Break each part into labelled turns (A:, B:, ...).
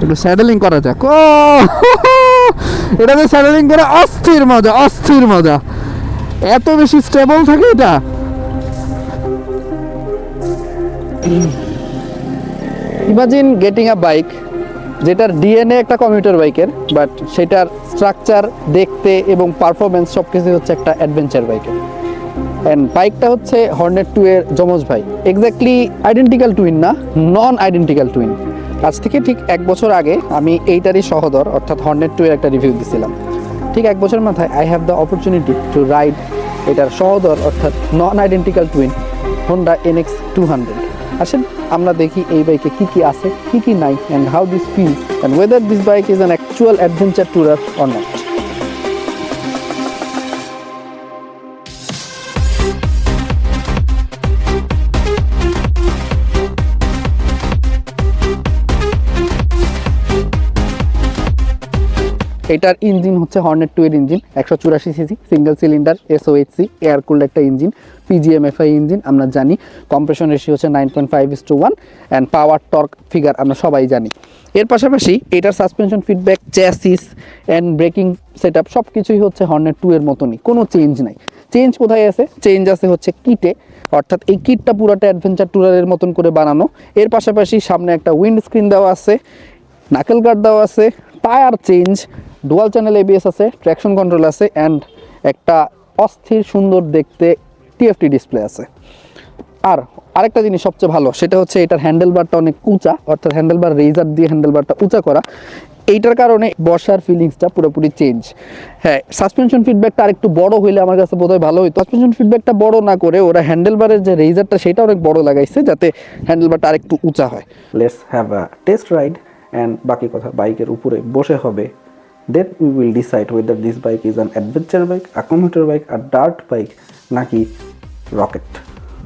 A: একটু স্যাডেলিং করা যাক। ও এটাতে স্যাডেলিং করে অস্থির মজা, অস্থির মজা, এত বেশি স্টেবল থাকে এটা। ইমাজিন গেটিং আ বাইক যেটার ডিএনএ একটা কমিউটার বাইকের, বাট সেটার স্ট্রাকচার দেখতে এবং পারফরমেন্স সব কিছু হচ্ছে একটা অ্যাডভেঞ্চার বাইকের। অ্যান্ড বাইকটা হচ্ছে হর্নেট 2 এর যমজ ভাই, এক্স্যাক্টলি আইডেন্টিক্যাল টুইন না, নন আইডেন্টিক্যাল টুইন। আজ থেকে ঠিক 1 বছর আগে আমি এইটারই সহোদর অর্থাৎ হর্নেট 2 এর একটা রিভিউ দিছিলাম। ঠিক 1 বছর মাথায় I have the opportunity to ride এটার সহোদর অর্থাৎ নন আইডেন্টিক্যাল টুইন হোন্ডা NX 200। আসেন আমরা দেখি এই বাইকে কি কি আছে, কি কি নাই, and how this feels and weather this bike is an actual adventure tourer or not. এটার ইঞ্জিন হচ্ছে হর্নেট 2 এর engine, 184 CC single cylinder SOHC air cooled একটা ইঞ্জিন, PGM-FI ইঞ্জিন আমরা জানি। কম্প্রেশন রেশিও হচ্ছে 9.5:1 অ্যান্ড পাওয়ার টর্ক ফিগার আমরা সবাই জানি। এর পাশাপাশি এটার suspension feedback, chassis and breaking setup সব কিছুই হচ্ছে হর্নেট 2 এর মতনই, কোনো চেঞ্জ নাই। চেঞ্জ কোথায় আছে? চেঞ্জ আছে হচ্ছে কিটে, অর্থাৎ এই কিটটা পুরোটা অ্যাডভেঞ্চার ট্যুরারের মতন করে বানানো। এর পাশাপাশি সামনে একটা উইন্ড স্ক্রিন দেওয়া আছে, নাকেল গার্ড দেওয়া আছে, tyre change, dual channel ABS আছে, ট্র্যাকশন কন্ট্রোল আছে, অ্যান্ড একটা অস্থির সুন্দর দেখতে TFT ডিসপ্লে আছে। আর আরেকটা জিনিস সবচেয়ে ভালো, সেটা হচ্ছে এটার হ্যান্ডেলবারটা অনেক উঁচা, অর্থাৎ হ্যান্ডেলবার রেজার দিয়ে হ্যান্ডেলবারটা উঁচা করা। এইটার কারণে বসার ফিলিংসটা পুরোপুরি চেঞ্জ। হ্যাঁ, সাসপেনশন ফিডব্যাকটা আরেকটু বড় হইলে আমার কাছে বোধহয় ভালো হইতো। সাসপেনশন ফিডব্যাকটা বড় না করে ওরা হ্যান্ডেলবারের যে রেজারটা সেটা অনেক বড় লাগাইছে, যাতে হ্যান্ডেলবারটা আরেকটু উঁচা হয়। Let's have a test ride, and বাকি কথা বাইকের উপরে বসে হবে। Then we will decide whether this bike is an adventure bike, a commuter bike, a dirt bike নাকি রকেট।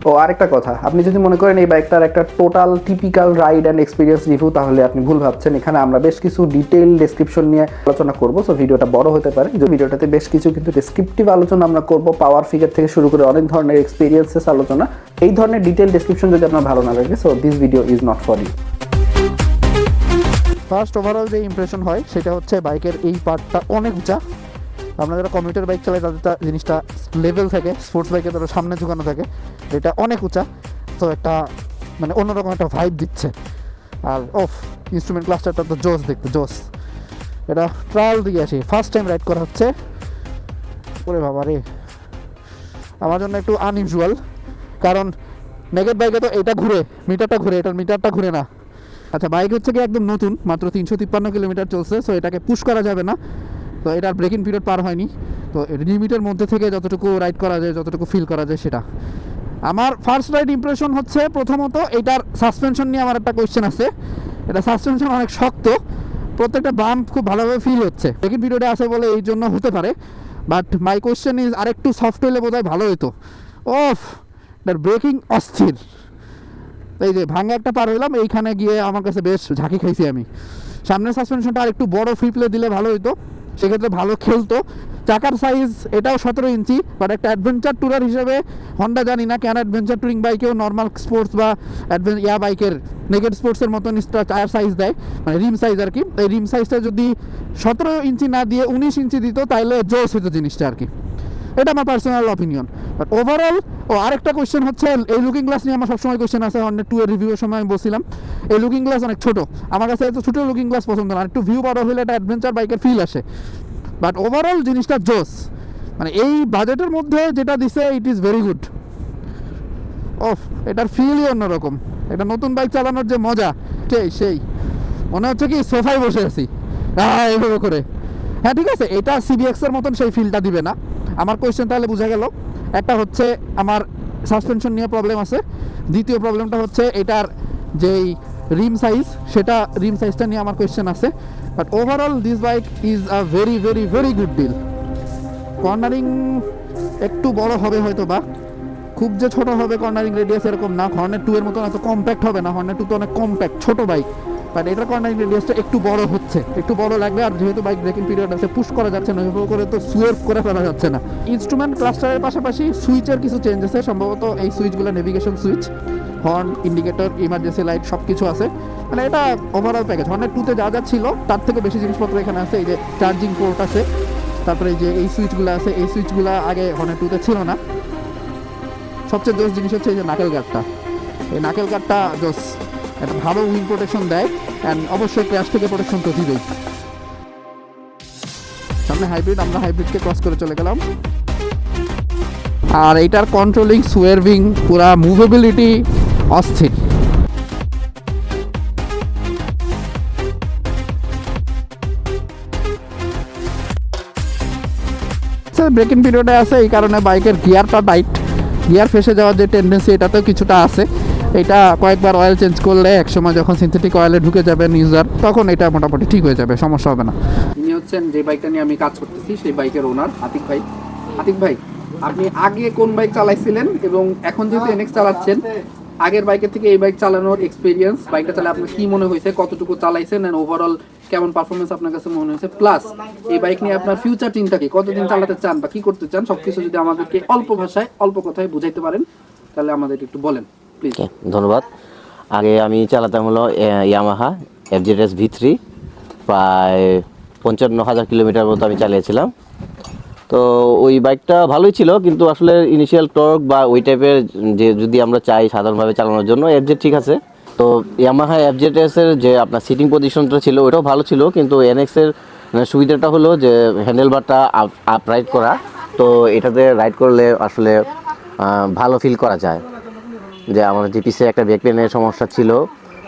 A: ও আরেকটা কথা, আপনি যদি মনে করেন এই বাইকটার একটা total typical ride and experience review, তাহলে আপনি ভুল ভাবছেন। এখানে আমরা বেশ কিছু ডিটেইল ডেসক্রিপশন নিয়ে আলোচনা করব, সো ভিডিওটা বড় হতে পারে। যে ভিডিওটাতে বেশ কিছু কিন্তু ডেসক্রিপটিভ আলোচনা আমরা করব, পাওয়ার ফিগার থেকে শুরু করে অনেক ধরনের এক্সপিরিয়েন্সেস আলোচনা। এই ধরনের ডিটেইল ডেসক্রিপশন যদি আপনার ভালো না লাগে, so this video is not for you. First overall যে ইমপ্রেশন হয় সেটা হচ্ছে বাইকের এই পার্টটা অনেক উঁচা। আমরা যারা কমিউটার বাইক চালাই তাদের জিনিসটা লেভেল থাকে, স্পোর্টস বাইকে তারা সামনে ঝুঁকানো থাকে, এটা অনেক উঁচা, তো একটা মানে অন্যরকম একটা ভাইব দিচ্ছে। আর ইনস্ট্রুমেন্ট ক্লাস্টারটা তো জোস, দেখতে জোস। এটা ট্রায়াল দিয়ে আসি, ফার্স্ট টাইম রাইড করা হচ্ছে। ওরে বাবা রে, আমার জন্য একটু আনইউজুয়াল, কারণ নেগেট বাইকে তো এটা ঘুরে, মিটারটা ঘুরে, এটার মিটারটা ঘুরে না। আচ্ছা, বাইক হচ্ছে কি একদম নতুন, মাত্র 353 কিলোমিটার চলছে, সো এটাকে পুশ করা যাবে না। তো এটার ব্রেকিং পিরিয়ড পার হয়নি, তো লিমিটের মধ্যে থেকে যতটুকু রাইড করা যায়, যতটুকু ফিল করা যায় সেটা। আমার ফার্স্ট রাইড ইমপ্রেশন হচ্ছে প্রথমত এটার সাসপেনশন নিয়ে আমার একটা কোয়েশ্চেন আছে। এটা সাসপেনশন অনেক শক্ত, প্রত্যেকটা বাম্প খুব ভালোভাবে ফিল হচ্ছে। ব্রেকিং পিরিয়ডে আছে বলে এই জন্য হতে পারে, বাট মাই কোয়েশ্চেন ইজ আরেকটু সফট হলে বোধহয় ভালো হতো। এটার ব্রেকিং অস্থির। এই যে ভাঙা একটা পার হইলাম, এইখানে গিয়ে আমার কাছে বেশ ঝাঁকি খাইছি আমি। সামনের সাসপেনশনটা আরেকটু বড় ফ্লিপলে দিলে ভালো হইতো, সেক্ষেত্রে ভালো খেলতো। চাকার সাইজ এটাও 17 ইঞ্চি, বাট একটা অ্যাডভেঞ্চার ট্যুরার হিসেবে হন্ডা জানি না কেন অ্যাডভেঞ্চার ট্যুরিং বাইকেও নর্মাল স্পোর্টস বা বাইকের নেগেট স্পোর্টসের মতন টায়ার সাইজ দেয়, মানে রিম সাইজ আর কি। এই রিম সাইজটা যদি 17 ইঞ্চি না দিয়ে 19 ইঞ্চি দিত তাহলে জোস হইতো জিনিসটা আর কি। এটা আমার পার্সোনাল অপিনিয়ন। বাট ওভারঅল আরেকটা কোয়েশ্চেন হচ্ছে, এই লুকিং গ্লাস নিয়ে আমার সবসময় কোয়েশ্চেন আছে। হর্নেট 2 এর রিভিউর সময় আমি বলছিলাম এই লুকিং গ্লাস অনেক ছোট, আমার কাছে এত ছোটো লুকিং গ্লাস পছন্দ না, একটু ভিউ বড় হলে একটা অ্যাডভেঞ্চার বাইকের ফিল আসে। বাট ওভারঅল জিনিসটা জোস, মানে এই বাজেটের মধ্যে যেটা দিছে ইট ইজ ভেরি গুড। এটার ফিলই অন্যরকম। এটা নতুন বাইক চালানোর যে মজা, সেই মনে হচ্ছে কি সোফায় বসে আছি এইভাবে করে। হ্যাঁ ঠিক আছে, এটা CBX এর মতন সেই ফিলটা দিবে না। আমার কোয়েশ্চেন তাহলে বোঝা গেল, একটা হচ্ছে আমার সাসপেনশন নিয়ে প্রবলেম আছে, দ্বিতীয় প্রবলেমটা হচ্ছে এটার যেই রিম সাইজ, সেটা রিম সাইজটা নিয়ে আমার কোয়েশ্চেন আছে। But overall this bike is a very very very good deal. Cornering একটু বড় হবে হয়তো, বা খুব যে ছোট হবে কর্নারিং রেডিয়াস এরকম না। হর্নেট 2 এর মতন এত কম্প্যাক্ট হবে না, হর্নেট 2 তো অনেক কম্প্যাক্ট ছোট বাইক, বাট এটার কর্নারিং রেডিয়াসটা একটু বড় হচ্ছে, একটু বড় লাগবে। আর যেহেতু বাইক ব্রেকিং পিরিয়ড আছে, পুশ করা যাচ্ছে না, ওইভাবে করে তো সুয়েভ করে ফেলা যাচ্ছে না। ইনস্ট্রুমেন্ট ক্লাস্টারের পাশাপাশি সুইচের কিছু চেঞ্জ আছে, সম্ভবত এই সুইচগুলো navigation switch, horn, indicator, emergency light সব কিছু আছে। মানে এটা ওভারঅল প্যাকেজ। হর্নের 2-তে যা যা ছিল তার থেকে বেশি জিনিসপত্র এখানে আছে। এই যে চার্জিং পোর্ট আছে, তারপরে এই যে এই সুইচগুলো আছে, এই সুইচগুলো আগে হর্নের 2-তে ছিল না। সবচেয়ে জোস জিনিস হচ্ছে এই যে নাকেল গার্ডটা, এই নাকেল গার্ডটা জোস, একটা ভালো উইন্ড প্রোটেকশন দেয় অ্যান্ড অবশ্যই ক্র্যাশ থেকে প্রোটেকশন তো দিবেই। সামনে হাইব্রিড, আমরা হাইব্রিডকে ক্রস করে চলে গেলাম। আর এইটার কন্ট্রোলিং, সুয়ারভিং, পুরা মুভেবিলিটি অস্থির। ব্রেকিং পিরিয়ডে আছে, এই কারণে বাইকের গিয়ারটা টাইট, গিয়ার ফেসে যাওয়ার যে টেন্ডেন্সি এটাতেও কিছুটা আছে। এটা কয়েকবার অয়েল চেঞ্জ করলে একসময় যখন সিনথেটিক অয়েলে ঢুকে যাবেন ইউজার, তখন এটা মোটামুটি ঠিক হয়ে যাবে, সমস্যা হবে না। ইনি হচ্ছেন যে বাইকটা নিয়ে আমি কাজ করতেছি, সেই বাইকের ওনার আতিক ভাই। আতিক ভাই, আপনি আগে কোন বাইক চালাইছিলেন এবং এখন যেহেতু এনএক্স চালাচ্ছেন, আগের বাইকের থেকে এই বাইক চালানোর এক্সপিরিয়েন্স, বাইকটা চালায় আপনার কি মনে হয়েছে, কতটুকু চালাইছেন এন্ড ওভারঅল কেমন পারফরমেন্স আপনার কাছে মনে হয়েছে, প্লাস এই বাইক নিয়ে আপনার ফিউচার চিন্তা কি, কতদিন চালাতে চান বা কি করতে চান, সবকিছু যদি আমাদেরকে অল্প ভাষায় অল্প কথায় বুঝাইতে পারেন তাহলে আমাদেরকে একটু বলেন প্লিজ।
B: ধন্যবাদ। আগে আমি চালাতাম হলো ইয়ামাহা FZS V3, প্রায় 55,000 কিলোমিটার মতো আমি চালিয়েছিলাম। তো ওই বাইকটা ভালোই ছিল, কিন্তু আসলে ইনিশিয়াল টর্ক বা ওই টাইপের যে যদি আমরা চাই সাধারণভাবে চালানোর জন্য FZ ঠিক আছে। তো ইয়ামাহা FZS এর যে আপনার সিটিং পজিশনটা ছিল ওটাও ভালো ছিল, কিন্তু NX এর সুবিধাটা হলো যে হ্যান্ডেলবারটা আপ রাইড করা, তো এটাতে রাইড করলে আসলে ভালো ফিল করা যায়। যে আমার যে পিছিয়ে একটা ব্যাক পেনের সমস্যা ছিল,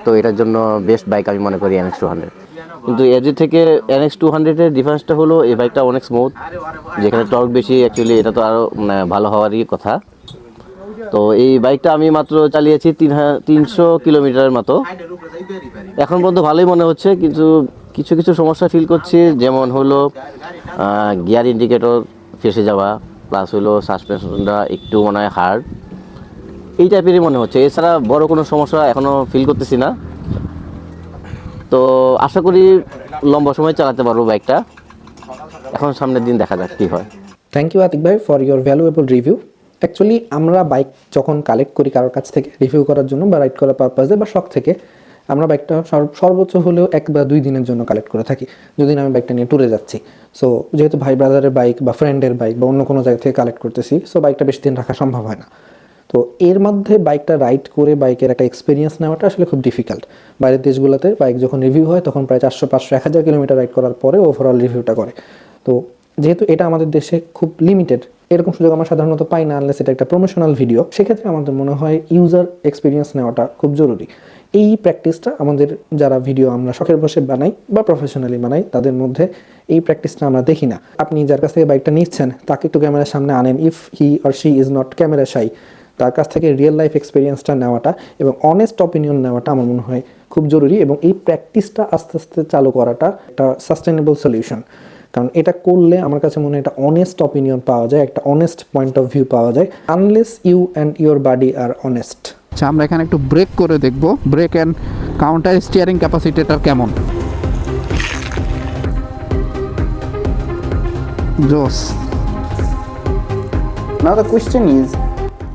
B: তো এটার জন্য বেস্ট বাইক আমি মনে করি NX200। কিন্তু FZ থেকে NX200-এর ডিফারেন্সটা হলো এই বাইকটা অনেক স্মুথ, যেখানে টর্ক বেশি, অ্যাকচুয়ালি এটা তো আরও ভালো হওয়ারই কথা। তো এই বাইকটা আমি মাত্র চালিয়েছি 300 কিলোমিটারের মতো, এখন পর্যন্ত ভালোই মনে হচ্ছে, কিন্তু কিছু কিছু সমস্যা ফিল করছি, যেমন হলো গিয়ার ইন্ডিকেটর ফেসে যাওয়া, প্লাস হলো সাসপেনশনটা একটু মনে হয় হার্ড, এই টাইপেরই মনে হচ্ছে। এছাড়া বড় কোনো সমস্যা এখনও ফিল করতেছি না। তো আশা করি লম্বা সময় চালাতে পারবো বাইকটা, এখন সামনের দিন দেখা যাক কী হয়।
C: থ্যাংক ইউ আতিক ভাই for your valuable review. Actually আমরা বাইক যখন কালেক্ট করি কারোর কাছ থেকে রিভিউ করার জন্য বা রাইড করার পারপাসে বা শখ থেকে, আমরা বাইকটা সর্বোচ্চ হলেও 1 বা 2 দিনের জন্য কালেক্ট করে থাকি, যদি আমি বাইকটা নিয়ে ট্যুরে যাচ্ছি। সো যেহেতু ভাই ব্রাদারের বাইক বা ফ্রেন্ডের বাইক বা অন্য কোনো জায়গা থেকে কালেক্ট করতেছি, সো বাইকটা বেশি দিন রাখা সম্ভব হয় না। তো এর মধ্যে বাইকটা রাইড করে বাইকের একটা এক্সপিরিয়েন্স নেওয়াটা আসলে খুব ডিফিকাল্ট। বাইরের দেশগুলোতে বাইক যখন রিভিউ হয় তখন প্রায় 400, 500, 1000 কিলোমিটার রাইড করার পরে ওভারঅল রিভিউটা করে। তো যেহেতু এটা আমাদের দেশে খুব লিমিটেড, এরকম সুযোগ আমরা সাধারণত পাই না আনলেস এটা একটা প্রমোশনাল ভিডিও, সেক্ষেত্রে আমাদের মনে হয় ইউজার এক্সপিরিয়েন্স নেওয়াটা খুব জরুরি। এই প্র্যাকটিসটা আমাদের যারা ভিডিও আমরা শখের বসে বানাই বা প্রফেশনালি বানাই তাদের মধ্যে এই প্র্যাকটিসটা আমরা দেখি না। আপনি যার কাছ থেকে বাইকটা নিচ্ছেন তাকে একটু ক্যামেরার সামনে আনেন, if he or she is not camera shy, তার কাছ থেকে রিয়েল লাইফ এক্সপিরিয়েন্সটা নেওয়াটা এবং অনেস্ট অপিনিয়ন নেওয়াটা আমার মনে হয় খুব জরুরি। এবং এই প্র্যাকটিসটা আস্তে আস্তে চালু করাটা একটা সাস্টেনেবল সলিউশন, কারণ এটা করলে আমার কাছে মনে হয় একটা অনেস্ট অপিনিয়ন পাওয়া যায়, একটা অনেস্ট পয়েন্ট অফ ভিউ পাওয়া যায়, unless you and your body are honest.
A: আচ্ছা, আমরা এখানে একটু ব্রেক করে দেখব, ব্রেক অ্যান্ড কাউন্টার স্টিয়ারিং ক্যাপাসিটিটার কেমন। জোস। নাও দ্য কোয়েশ্চেন ইজ,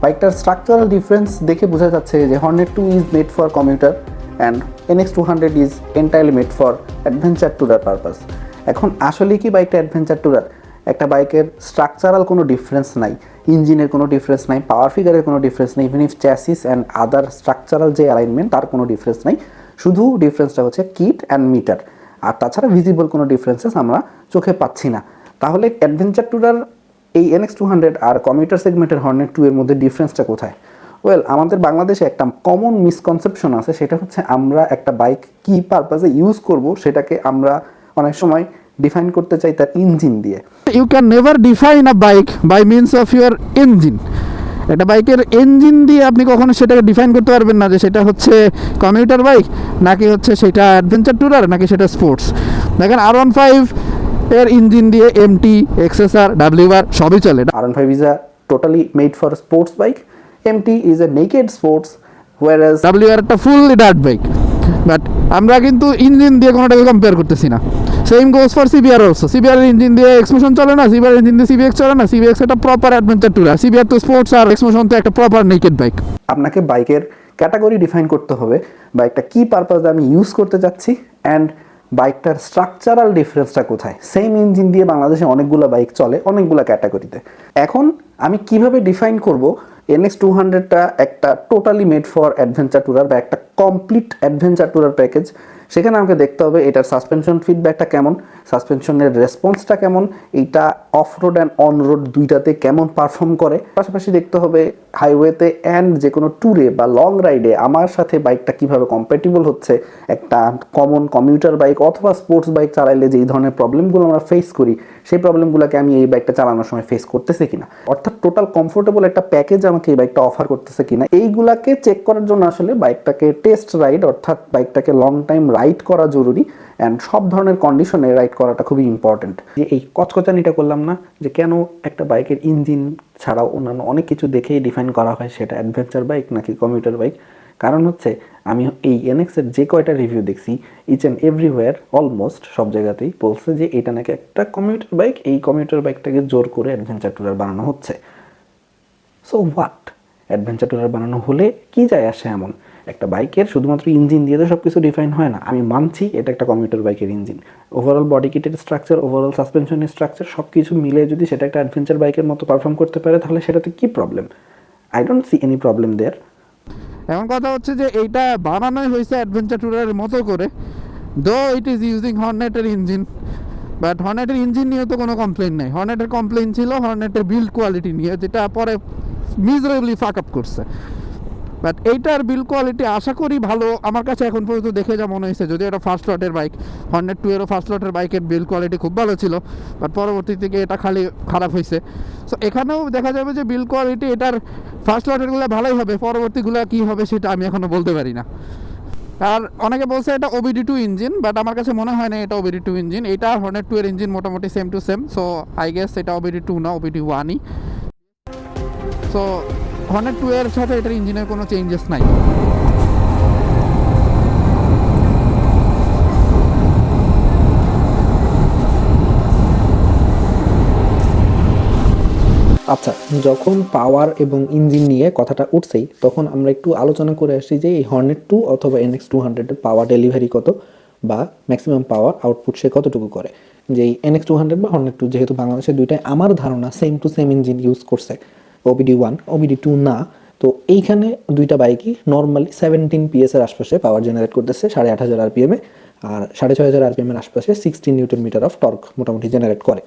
A: বাইকটার স্ট্রাকচারাল ডিফারেন্স দেখে বোঝা যাচ্ছে যে Hornet 2 is made for commuter and NX200 is entirely made for adventure tourer purpose. এখন আসলে কি বাইকটা অ্যাডভেঞ্চার ট্যুরার? একটা বাইকের স্ট্রাকচারাল কোনো ডিফারেন্স নাই, ইঞ্জিনের কোনো ডিফারেন্স নাই, পাওয়ার ফিগারের কোনো ডিফারেন্স নেই, even if chassis and other structural যে অ্যালাইনমেন্ট তার কোনো ডিফারেন্স নাই, শুধু ডিফারেন্সটা হচ্ছে কিট অ্যান্ড মিটার। আর তাছাড়া ভিজিবল কোনো ডিফারেন্সেস আমরা চোখে পাচ্ছি না। তাহলে অ্যাডভেঞ্চার ট্যুরার এই NX200 আর কমিউটার সেগমেন্টের হর্নেট 2 এর মধ্যে ডিফারেন্সটা কোথায়? ওয়েল, আমাদের বাংলাদেশে একটা কমন মিসকনসেপশন আছে, সেটা হচ্ছে আমরা একটা বাইক কী পারপাসে ইউজ করব সেটাকে আমরা অনেক সময় ডিফাইন করতে চাই তার ইঞ্জিন দিয়ে। You can never define a bike by means of your engine. একটা বাইকের ইঞ্জিন দিয়ে আপনি কখনো সেটাকে ডিফাইন করতে পারবেন না যে সেটা হচ্ছে কমিউটার বাইক নাকি হচ্ছে সেটা অ্যাডভেঞ্চার ট্যুরার নাকি সেটা স্পোর্টস। দেখেন R15 এর ইঞ্জিন দিয়ে MT, XSR, WR সবই চলে। R15 is a totally made for sports bike, MT is a naked sports, whereas WR একটা ফুললি ডার্ট বাইক। বাট আমরা কিন্তু ইঞ্জিন দিয়ে কোনোটাকে কম্পেয়ার করতেছি না। Same goes for CBR also. CBR engine দিয়ে এক্সমোশন চলে না, সিবিআর ইঞ্জিন দিয়ে সিবিএক্স চলে না। সিবিএক্স একটা প্রপার অ্যাডভেঞ্চার ট্যুর, সিবিআর তো স্পোর্টস, আর এক্সমোশন তো একটা প্রপার নেকেড বাইক।
C: আপনাকে বাইকের ক্যাটাগরি ডিফাইন করতে হবে, বাইকটা কী পারপাসে আমি ইউজ করতে চাচ্ছি, অ্যান্ড বাইকটার স্ট্রাকচারাল ডিফারেন্সটা কোথায়। সেম ইঞ্জিন দিয়ে বাংলাদেশে অনেকগুলো বাইক চলে অনেকগুলো ক্যাটাগরিতে। এখন আমি কিভাবে ডিফাইন করব NX200টা একটা totally made for adventure tourer বা একটা কমপ্লিট অ্যাডভেঞ্চার ট্যুরার প্যাকেজ? সেখানে আমাকে দেখতে হবে এটার সাসপেনশন ফিডব্যাকটা কেমন, সাসপেনশনের রেসপন্সটা কেমন, এইটা of road and on road দুইটাতে কেমন পারফর্ম করে। পাশাপাশি দেখতে হবে হাইওয়েতে অ্যান্ড যে কোনো ট্যুরে বা লং রাইডে আমার সাথে বাইকটা কিভাবে কম্প্যাটিবল হচ্ছে। একটা কমন কমিউটার বাইক অথবা স্পোর্টস বাইক চালাইলে যেই ধরনের প্রবলেমগুলো আমরা ফেস করি, সেই প্রবলেমগুলোকে আমি এই বাইকটা চালানোর সময় ফেস করতেছি কিনা, অর্থাৎ টোটাল কমফোর্টেবল একটা প্যাকেজ আমাকে এই বাইকটা অফার করতেছে কিনা, এইগুলাকে চেক করার জন্য আসলে বাইকটাকে টেস্ট রাইড অর্থাৎ বাইকটাকে লং টাইম রাইড করা জরুরি। অ্যান্ড সব ধরনের কন্ডিশনে রাইড করাটা খুবই ইম্পর্টেন্ট। যে এই কচকচানিটা করলাম না যে কেন একটা বাইকের ইঞ্জিন ছাড়াও অন্যান্য অনেক কিছু দেখেই ডিফাইন করা হয় সেটা অ্যাডভেঞ্চার বাইক নাকি কমিউটার বাইক। কারণ হচ্ছে আমি এই এনএক্সের যে কয়টা রিভিউ দেখছি, ইচ অ্যান্ড এভরিওয়্যার অলমোস্ট সব জায়গাতেই বলছে যে এটা নাকি একটা কমিউটার বাইক, এই কমিউটার বাইকটাকে জোর করে অ্যাডভেঞ্চার ট্যুরার বানানো হচ্ছে। সো হোয়াট, অ্যাডভেঞ্চার ট্যুরার বানানো হলে কি যায় আসে এমন? একটা বাইকের শুধুমাত্র ইঞ্জিন দিয়ে তো সব কিছু ডিফাইন হয় না। আমি মানছি এটা একটা কমিউটার বাইকের ইঞ্জিন, ওভারঅল বডি কিটের স্ট্রাকচার, ওভারঅল সাসপেনশনের স্ট্রাকচার সব কিছু মিলে যদি সেটা একটা অ্যাডভেঞ্চার বাইকের মতো পারফর্ম করতে পারে তাহলে সেটাতে কী problem? I don't see any problem there.
A: এমন কথা হচ্ছে যে এইটা বানানোই হয়েছে অ্যাডভেঞ্চার ট্যুরের মতো করে, দো ইট ইজ ইউজিং হর্নেটের ইঞ্জিন। বাট হর্নেটের ইঞ্জিন নিয়ে তো কোনো কমপ্লেন নেই। হর্নেটের কমপ্লেন ছিল হর্নেটের বিল্ড কোয়ালিটি নিয়ে, যেটা পরে মিজারেবলি ফাক আপ করছে। বাট এইটার বিল্ড কোয়ালিটি আশা করি ভালো, আমার কাছে এখন পর্যন্ত দেখে যা মনে হয়েছে। যদি এটা ফার্স্ট লটের বাইক, হর্নেট 2 এরও ফার্স্ট লটের বাইকের বিল্ড কোয়ালিটি খুব ভালো ছিল, বাট পরবর্তী থেকে এটা খালি খারাপ হয়েছে। সো এখানেও দেখা যাবে যে বিল্ড কোয়ালিটি এটার ফার্স্ট লটেরগুলো ভালোই হবে, পরবর্তীগুলো কী হবে সেটা আমি এখনও বলতে পারি না। আর অনেকে বলছে এটা OBD2 ইঞ্জিন, বাট আমার কাছে মনে হয় না এটা OBD2 ইঞ্জিন। এটা হর্নেট 2 এর ইঞ্জিন মোটামুটি same to same. So I guess এটা OBD2 না, OBD1ই। সো হর্নেট 2 এর সাথে এটার ইঞ্জিনের কোনো চেঞ্জেস নাই।
C: আচ্ছা, যখন পাওয়ার এবং ইঞ্জিন নিয়ে কথাটা উঠছেই তখন আমরা একটু আলোচনা করে আসছি যে এই হর্নেট 2 অথবা NX200 এর পাওয়ার ডেলিভারি কত বা ম্যাক্সিমাম পাওয়ার আউটপুট সে কতটুকু করে। যে এই NX200 বা হর্নেট 2 যেহেতু বাংলাদেশের দুইটাই আমার ধারণা same to same engine use করছে, OBD1 OBD2 না, তো এইখানে দুইটা বাইকই নর্মালি 17 PS এর আশপাশে পাওয়ার জেনারেট করতেছে 8500 RPM এ, আর 6500 RPM এর আশপাশে 16 নিউটন মিটার অফ টর্ক মোটামুটি জেনারেট করে।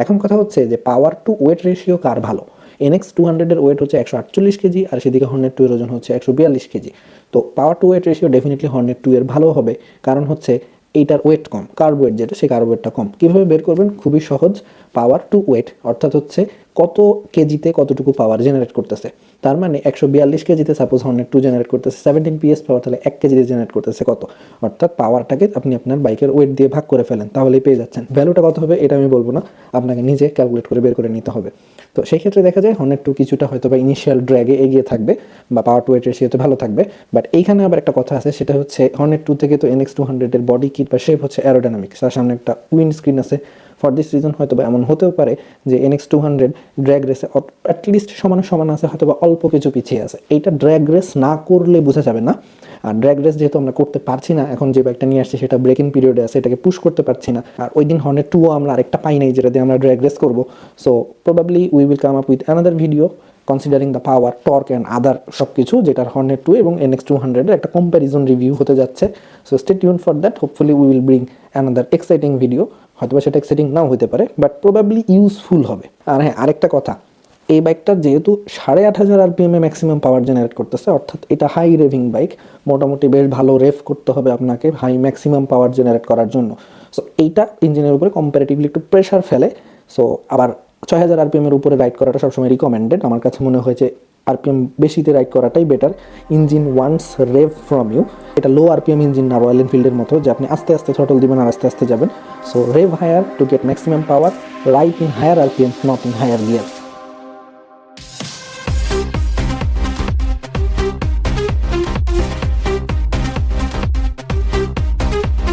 C: এখন কথা হচ্ছে যে পাওয়ার টু ওয়েট রেশিও কার ভালো? NX200 এর ওয়েট হচ্ছে 148 কেজি আর সেদিকে হর্নেট 2 এর ওজন হচ্ছে 142 কেজি। তো power to weight ratio definitely Hornet 2 এর ভালো হবে, কারণ হচ্ছে এইটার ওয়েট কম, কার্ব ওয়েট যেটা সেই কার্ব ওয়েটটা কম। কীভাবে বের করবেন? খুবই সহজ, পাওয়ার টু ওয়েট অর্থাৎ হচ্ছে কত কেজিতে কতটুকু পাওয়ার জেনারেট করতেছে। তার মানে 142 কেজিতে সাপোজ হর্নেট 2 জেনারেট করতেছে 17 PS পাওয়ার, তাহলে 1 কেজিতে জেনারেট করতেছে কত? অর্থাৎ পাওয়ারটাকে আপনি আপনার বাইকের ওয়েট দিয়ে ভাগ করে ফেলেন, তাহলেই পেয়ে যাচ্ছেন। ভ্যালুটা কত হবে এটা আমি বলবো না, আপনাকে নিজে ক্যালকুলেট করে বের করে নিতে হবে। তো সেই ক্ষেত্রে দেখা যায় হর্নেট 2 কিছুটা হয়তো বা ইনিশিয়াল ড্র্যাগে এগিয়ে থাকবে বা পাওয়ার টু ওয়েট রেশিওতে ভালো থাকবে। বাট এইখানে আবার একটা কথা আছে, সেটা হচ্ছে হর্নেট 2 থেকে তো NX200 এর বডি কিট বা শেপ হচ্ছে অ্যারোডাইনামিক্স, তার সামনে একটা উইন্ড স্ক্রিন আছে। ফর দিস রিজন হয়তো বা এমন হতেও পারে যে NX200 ড্র্যাগ রেসে অ্যাটলিস্ট সমান আছে, হয়তো বা অল্প কিছু পিছিয়ে আছে। এইটা ড্র্যাগ রেস না করলে বোঝা যাবে না। আর ড্র্যাগ রেস যেহেতু আমরা করতে পারছি না, এখন যে বাইকটা নিয়ে আসছি সেটা ব্রেকিং পিরিয়ডে আছে, এটাকে পুশ করতে পারছি না। আর ওই দিন হর্নেট 2 আমরা আরেকটা পাই নাই যেটা দিয়ে আমরা ড্র্যাগ রেস করবো। So probably we will come up with another video considering the power, torque and other সব কিছু, যেটার হর্নেট 2 এবং NX200 এর একটা কম্প্যারিজন রিভিউ হতে যাচ্ছে। So stay tune for that, hopefully we will bring another exciting video. হয়তোবা সেটা এক্সাইটিং নাও হতে পারে, বাট প্রবাবলি ইউজফুল হবে। আর হ্যাঁ, আরেকটা কথা, এই বাইকটা যেহেতু 8500 RPM এ ম্যাক্সিমাম পাওয়ার জেনারেট করতেছে, অর্থাৎ এটা হাই রেভিং বাইক, মোটামুটি বেশ ভালো রেভ করতে হবে আপনাকে হাই ম্যাক্সিমাম পাওয়ার জেনারেট করার জন্য। সো এইটা ইঞ্জিনের উপরে কম্পারেটিভলি একটু প্রেশার ফেলে। সো আবার 6000 RPM এর উপরে রাইড করাটা সবসময় রিকমেন্ডেড। আমার কাছে মনে হয়েছে RPM বেশিতে রাইড করাটাই better. Engine once rev from you. এটা লো RPM ইঞ্জিন না রয়্যাল এনফিল্ডের মতো যে আপনি আস্তে আস্তে থ্রটল দিবেন আর আস্তে আস্তে যাবেন। So rev higher to get maximum power, ride in higher RPM, not in higher gear.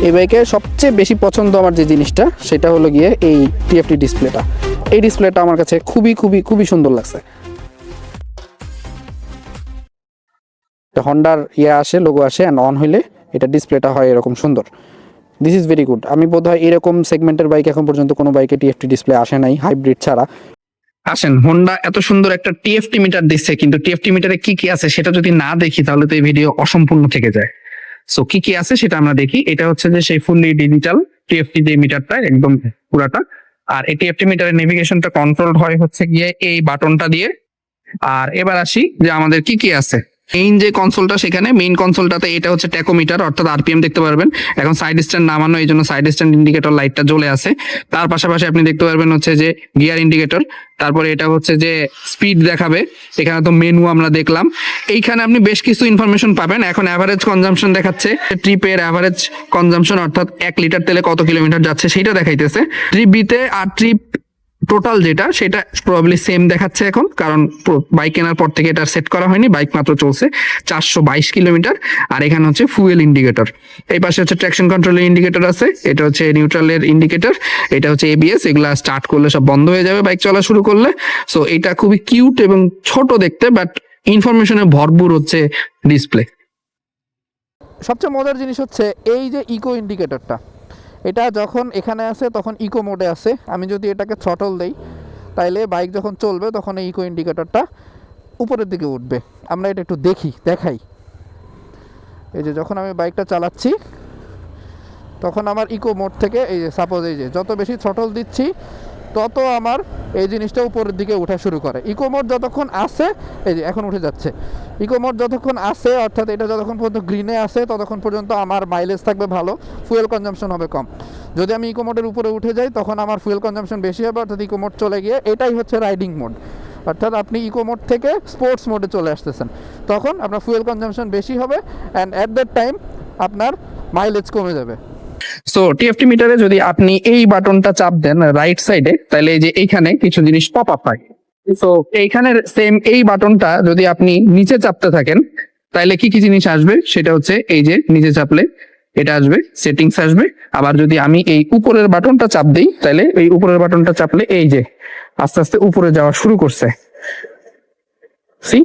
A: এই বাইকে সবচেয়ে বেশি পছন্দ আমার যে জিনিসটা সেটা হলো গিয়ে এই টিএফটি ডিসপ্লেটা। এই ডিসপ্লেটা আমার কাছে খুবই খুবই খুবই সুন্দর লাগছে। হন্ডার আসে, লোগো আসে, অ্যান্ড অন হইলে এটা ডিসপ্লেটা হয় এরকম সুন্দর। This is very good. আমি বোধহয় এরকম সেগমেন্টের বাইক এখন পর্যন্ত কোনো বাইকে টিএফটি ডিসপ্লে আসে নাই হাইব্রিড ছাড়া।
D: আসেন, হোন্ডা এত সুন্দর একটা টিএফটি মিটার দিচ্ছে, কিন্তু টিএফটি মিটারে কি কি আছে সেটা যদি না দেখি তাহলে তো এই ভিডিও অসম্পূর্ণ থেকে যায়। সো কি কি আছে সেটা আমরা দেখি। এটা হচ্ছে যে সেই ফুললি ডিজিটাল টিএফটি যে মিটারটা একদম পুরাটা। আর এই টিএফটি মিটারের নেভিগেশনটা কন্ট্রোল হয় হচ্ছে গিয়ে এই বাটনটা দিয়ে। আর এবার আসি যে আমাদের কি কি আছে। মেইন যে কনসোলটা, সেখানে মেইন কনসোলটাতে এটা হচ্ছে ট্যাকোমিটার, অর্থাৎ আরপিএম দেখতে পারবেন। এখন সাইড স্ট্যান্ড নামানো, এই জন্য সাইড স্ট্যান্ড ইন্ডিকেটর লাইটটা জ্বলে আছে। তার পাশাপাশি আপনি দেখতে পারবেন হচ্ছে যে গিয়ার ইন্ডিকেটর। তারপরে এটা হচ্ছে যে স্পিড দেখাবে। এখানে তো মেনু আমরা দেখলাম। এইখানে আপনি বেশ কিছু ইনফরমেশন পাবেন। এখন অ্যাভারেজ কনজাম্পশন দেখাচ্ছে, ট্রিপের অ্যাভারেজ কনজাম্পশন, অর্থাৎ 1 লিটার তেলে কত কিলোমিটার যাচ্ছে সেটা দেখাইতেছে। ট্রিপ বিতে আর ট্রিপ টোটাল যেটা সেটা প্রবাবলি সেম দেখাচ্ছে এখন, কারণ বাইক কেনার পর থেকে এটা সেট করা হয়নি, বাইক মাত্র চলছে 422 কিলোমিটার। আর এখানে হচ্ছে ফুয়েল ইন্ডিকেটর। এই পাশে হচ্ছে ট্র্যাকশন কন্ট্রোলের ইন্ডিকেটর আছে, এটা হচ্ছে নিউট্রালের ইন্ডিকেটর, এটা হচ্ছে এবিএস। এগুলা স্টার্ট করলে সব বন্ধ হয়ে যাবে বাইক চলা শুরু করলে। সো এটা খুবই কিউট এবং ছোট দেখতে, বাট ইনফরমেশনে ভরপুর হচ্ছে ডিসপ্লে।
A: সবচেয়ে মজার জিনিস হচ্ছে এই যে ইকো ইন্ডিকেটরটা, এটা যখন এখানে আছে তখন ইকো মোডে আছে। আমি যদি এটাকে থ্রটল দেই তাইলে বাইক যখন চলবে তখন এই ইকো ইন্ডিকেটরটা উপরের দিকে উঠবে। আমরা এটা একটু দেখাই। এই যে যখন আমি বাইকটা চালাচ্ছি তখন আমার ইকো মোড থেকে এই যে সাপোজ এই যে যত বেশি থ্রটল দিচ্ছি তত আমার এই জিনিসটা উপরের দিকে ওঠা শুরু করে। ইকো মোড যতক্ষণ আসে, এই যে এখন উঠে যাচ্ছে। ইকো মোড যতক্ষণ আসে, অর্থাৎ এটা যতক্ষণ পর্যন্ত গ্রিনে আসে ততক্ষণ পর্যন্ত আমার মাইলেজ থাকবে ভালো, ফুয়েল কনজাম্পশন হবে কম। যদি আমি ইকো মোডের উপরে উঠে যাই তখন আমার ফুয়েল কনজাম্পশন বেশি হবে, অর্থাৎ ইকো মোড চলে গিয়ে এটাই হচ্ছে রাইডিং মোড। অর্থাৎ আপনি ইকো মোড থেকে স্পোর্টস মোডে চলে আসতেছেন, তখন আপনার ফুয়েল কনজাম্পশন বেশি হবে অ্যান্ড অ্যাট দ্যাট টাইম আপনার মাইলেজ কমে যাবে।
D: সো টিএফটি মিটারে যদি আপনি এই বাটনটা চাপ দেন রাইট সাইডে, তাহলে এই যে এইখানে কিছু জিনিস পপ আপ হয়। সো এইখানের সেম এই বাটনটা যদি আপনি নিচে চাপতে থাকেন তাহলে কি কি জিনিস আসবে সেটা হচ্ছে এই যে নিচে চাপলে এটা আসবে, সেটিংস আসবে। আবার যদি আমি এই উপরের বাটনটা চাপ দিই তাহলে এই উপরের বাটনটা চাপলে এই যে আস্তে আস্তে উপরে যাওয়া শুরু করছে। সি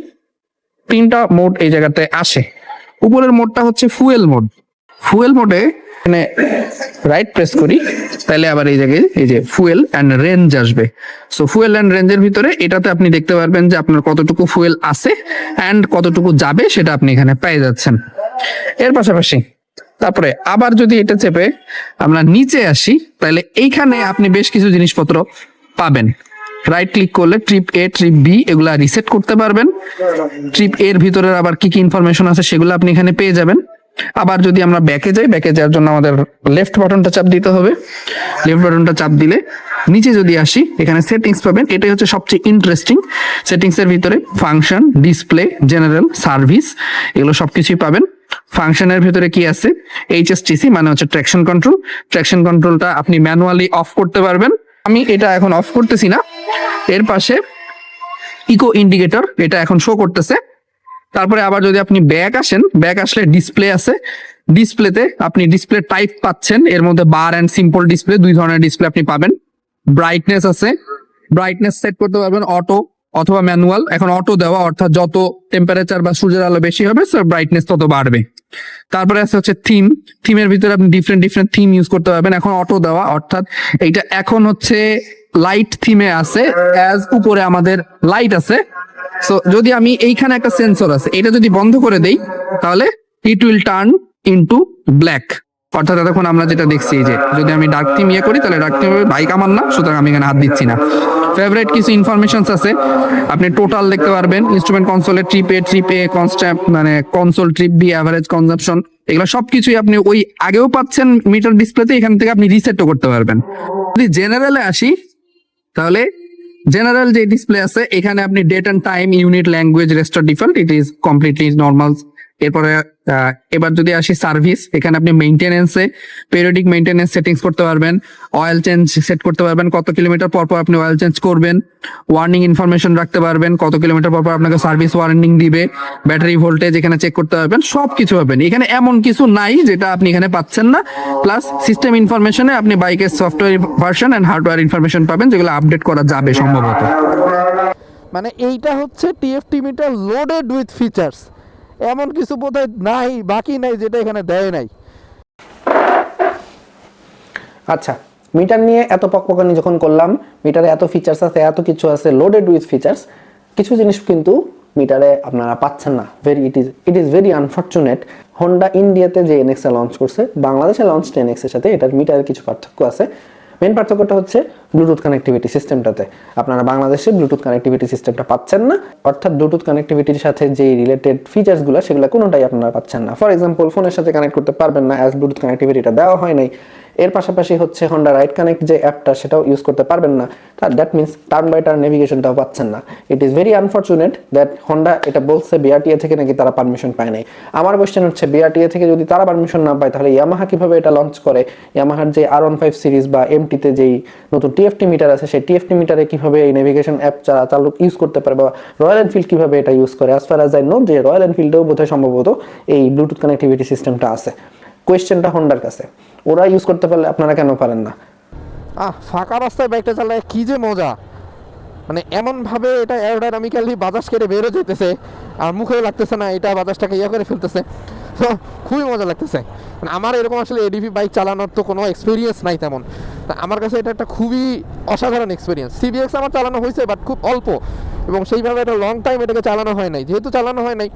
D: 3টা মোড এই জায়গাটায় আসে। উপরের মোডটা হচ্ছে ফুয়েল মোড। ফুয়েল মোডে এখানে রাইট প্রেস করি তাহলে আবার এই জায়গায় এই যে ফুয়েল অ্যান্ড রেঞ্জ আসবে। সো ফুয়েল অ্যান্ড রেঞ্জের ভিতরে এটাতে আপনি দেখতে পারবেন যে আপনার কতটুকু ফুয়েল আছে অ্যান্ড কতটুকু যাবে সেটা আপনি এখানে পেয়ে যাচ্ছেন। এর পাশাপাশি তারপরে আবার যদি এটা চেপে আমরা নিচে আসি তাহলে এইখানে আপনি বেশ কিছু জিনিসপত্র পাবেন। রাইট ক্লিক করলে ট্রিপ এ, ট্রিপ বি এগুলা রিসেট করতে পারবেন। ট্রিপ এর ভিতরে আবার কি কি ইনফরমেশন আছে সেগুলো আপনি এখানে পেয়ে যাবেন। আবার যদি আমরা ব্যাকে যাই, ব্যাকে যাওয়ার জন্য আমাদের লেফট বাটনটা চাপ দিতে হবে। লেফট বাটনটা চাপ দিলে নিচে যদি আসি এখানে সেটিংস পাবেন। এটাই হচ্ছে সবচেয়ে ইন্টারেস্টিং। সেটিংস এর ভিতরে ফাংশন, ডিসপ্লে, জেনারেল, সার্ভিস এগুলো সবকিছুই পাবেন। ফাংশনের ভিতরে কি আছে, এইচএসটিসি মানে হচ্ছে ট্র্যাকশন কন্ট্রোল। ট্র্যাকশন কন্ট্রোলটা আপনি ম্যানুয়ালি অফ করতে পারবেন। আমি এটা এখন অফ করতেছি না। এর পাশে ইকো ইন্ডিকেটর, এটা এখন শো করতেছে। তারপরে আবার যদি আপনি ব্যাক আসেন, ব্যাক আসলে ডিসপ্লে আছে। ডিসপ্লেতে আপনি ডিসপ্লে টাইপ পাচ্ছেন, এর মধ্যে বার এন্ড সিম্পল ডিসপ্লে, 2 ধরনের ডিসপ্লে আপনি পাবেন। ব্রাইটনেস আছে, ব্রাইটনেস সেট করতে পারবেন অটো অথবা ম্যানুয়াল। এখন অটো দেওয়া, অর্থাৎ যত টেম্পারেচার বা সূর্যের আলো বেশি হবে ব্রাইটনেস তত বাড়বে। তারপরে আছে হচ্ছে থিম। থিমের ভিতরে আপনি ডিফারেন্ট থিম ইউজ করতে পারবেন। এখন অটো দেওয়া, অর্থাৎ এইটা এখন হচ্ছে লাইট থিমে আছে, অ্যাজ উপরে আমাদের লাইট আছে। সো যদি আমি এইখানে একটা সেন্সর আছে, এটা যদি বন্ধ করে দেই তাহলে it will turn into black. অর্থাৎ এতক্ষণ আমরা যেটা দেখছি যে যদি আমি ডার্ক থিম করি তাহলে ডার্ক থিম বাইক আমার না, সুতরাং আমি এখানে হাত দিচ্ছি না। ফেভারিট কিছু ইনফরমেশন আছে, আপনি টোটাল দেখতে পারবেন। ইনস্ট্রুমেন্ট কনসোলে ট্রিপ এ কনস্ট্যান্ট মানে console, trip B, average consumption, এগুলো সবকিছুই আপনি ওই আগেও পাচ্ছেন মিটার ডিসপ্লেতে। এখান থেকে আপনি রিসেটও করতে পারবেন। যদি জেনারেলে আসি তাহলে জেনারেল যে ডিসপ্লে আছে এখানে আপনি date and time, unit, language, restore, default, it is completely normal এরপরে এবার যদি আসি সার্ভিস, এখানে আপনি মেইনটেনেন্সে পেরিয়ডিক মেইনটেনেন্স সেটিংস করতে পারবেন, অয়েল চেঞ্জ সেট করতে পারবেন, কত কিলোমিটার পর পর আপনি অয়েল চেঞ্জ করবেন, ওয়ার্নিং ইনফরমেশন রাখতে পারবেন, কত কিলোমিটার পর পর আপনাকে সার্ভিস ওয়ার্নিং দিবে, ব্যাটারি ভোল্টেজ এখানে চেক করতে পারবেন, সবকিছু পাবেন এখানে। এমন কিছু নাই যেটা আপনি এখানে পাচ্ছেন না। প্লাস সিস্টেম ইনফরমেশনে আপনি বাইকের software version and hardware information পাবেন, যেগুলো আপডেট করা যাবে সম্ভবত।
A: মানে এইটা হচ্ছে TFT meter loaded with features, এমন কিছু বোধহয় নাই, বাকি নাই যেটা এখানে দেয় নাই।
C: আচ্ছা, মিটার নিয়ে এত পকপকানি যখন করলাম, মিটারে এত ফিচার্স আছে, এত কিছু আছে লোডেড উইথ ফিচার্স, কিছু জিনিস কিন্তু মিটারে আপনারা পাচ্ছেন না। It is very unfortunate. Honda ইন্ডিয়াতে যে এনএক্সে লঞ্চ করছে, বাংলাদেশে লঞ্চ এনএক্সের সাথে এটার মিটারের কিছু পার্থক্য আছে। মেন পার্থক্যটা হচ্ছে ব্লুটুথ কানেক্টিভিটি সিস্টেমটাতে। আপনারা বাংলাদেশে ব্লুটুথ কানেক্টিভিটি সিস্টেমটা পাচ্ছেন না, অর্থাৎ ব্লুটুথ কানেক্টিভিটির সাথে যে রিলেটেড ফিচার্সগুলো সেগুলো কোনোটাই আপনারা পাচ্ছেন না। ফর এক্সাম্পল, ফোনের সাথে কানেক্ট করতে পারবেন না, অ্যাজ ব্লুটুথ কানেক্টিভিটিটা দেওয়া হয় নাই। এর পাশাপাশি হচ্ছে হোন্ডা রাইড কানেক্ট যে অ্যাপটা, সেটাও ইউজ করতে পারবেন না। That means turn by turn নেভিগেশনটাও পাচ্ছেন না। It is very unfortunate that Honda এটা বলছে বিআরটিএ থেকে নাকি তারা পারমিশন পায় নাই। আমার কোয়েশ্চেন হচ্ছে, বিআরটিএ থেকে যদি তারা পারমিশন না পায়, তাহলে ইয়ামাহা কিভাবে এটা লঞ্চ করে? ইয়ামাহার যে R15 সিরিজ বা এমটিতে যেই নতুন টিএফটি মিটার আছে, সেই টিএফটি মিটারে কিভাবে এই নেভিগেশন অ্যাপ চালক ইউজ করতে পারে, বা রয়্যাল এনফিল্ড কিভাবে এটা ইউজ করে? As far as I know, যে রয়্যাল এনফিল্ডেও বোধহয় সম্ভবত এই ব্লুটুথ কানেক্টিভিটি সিস্টেমটা আছে। কোয়েশ্চেনটা হোন্ডার কাছে, ওরা ইউজ করতে পারলে আপনারা কেন পারেন না?
A: ফাঁকা রাস্তায় বাইকটা চালায় কি যে মজা, মানে এমনভাবে এটা অ্যারোডাইনামিক্যালি বাতাস কেটে বেরো যেতেছে, আর মুখেও লাগতেছে না, এটা বাতাসটাকে করে ফেলতেছে, তো খুবই মজা লাগতেছে। মানে আমার এরকম আসলে এডিভি বাইক চালানোর তো কোনো এক্সপিরিয়েন্স নাই তেমন, তা আমার কাছে এটা একটা খুবই অসাধারণ এক্সপিরিয়েন্স। সিবিএক্স আমার চালানো হয়েছে, বাট খুব অল্প, এবং সেইভাবে একটা লং টাইম এটাকে চালানো হয় নাই। যেহেতু চালানো হয় নাই,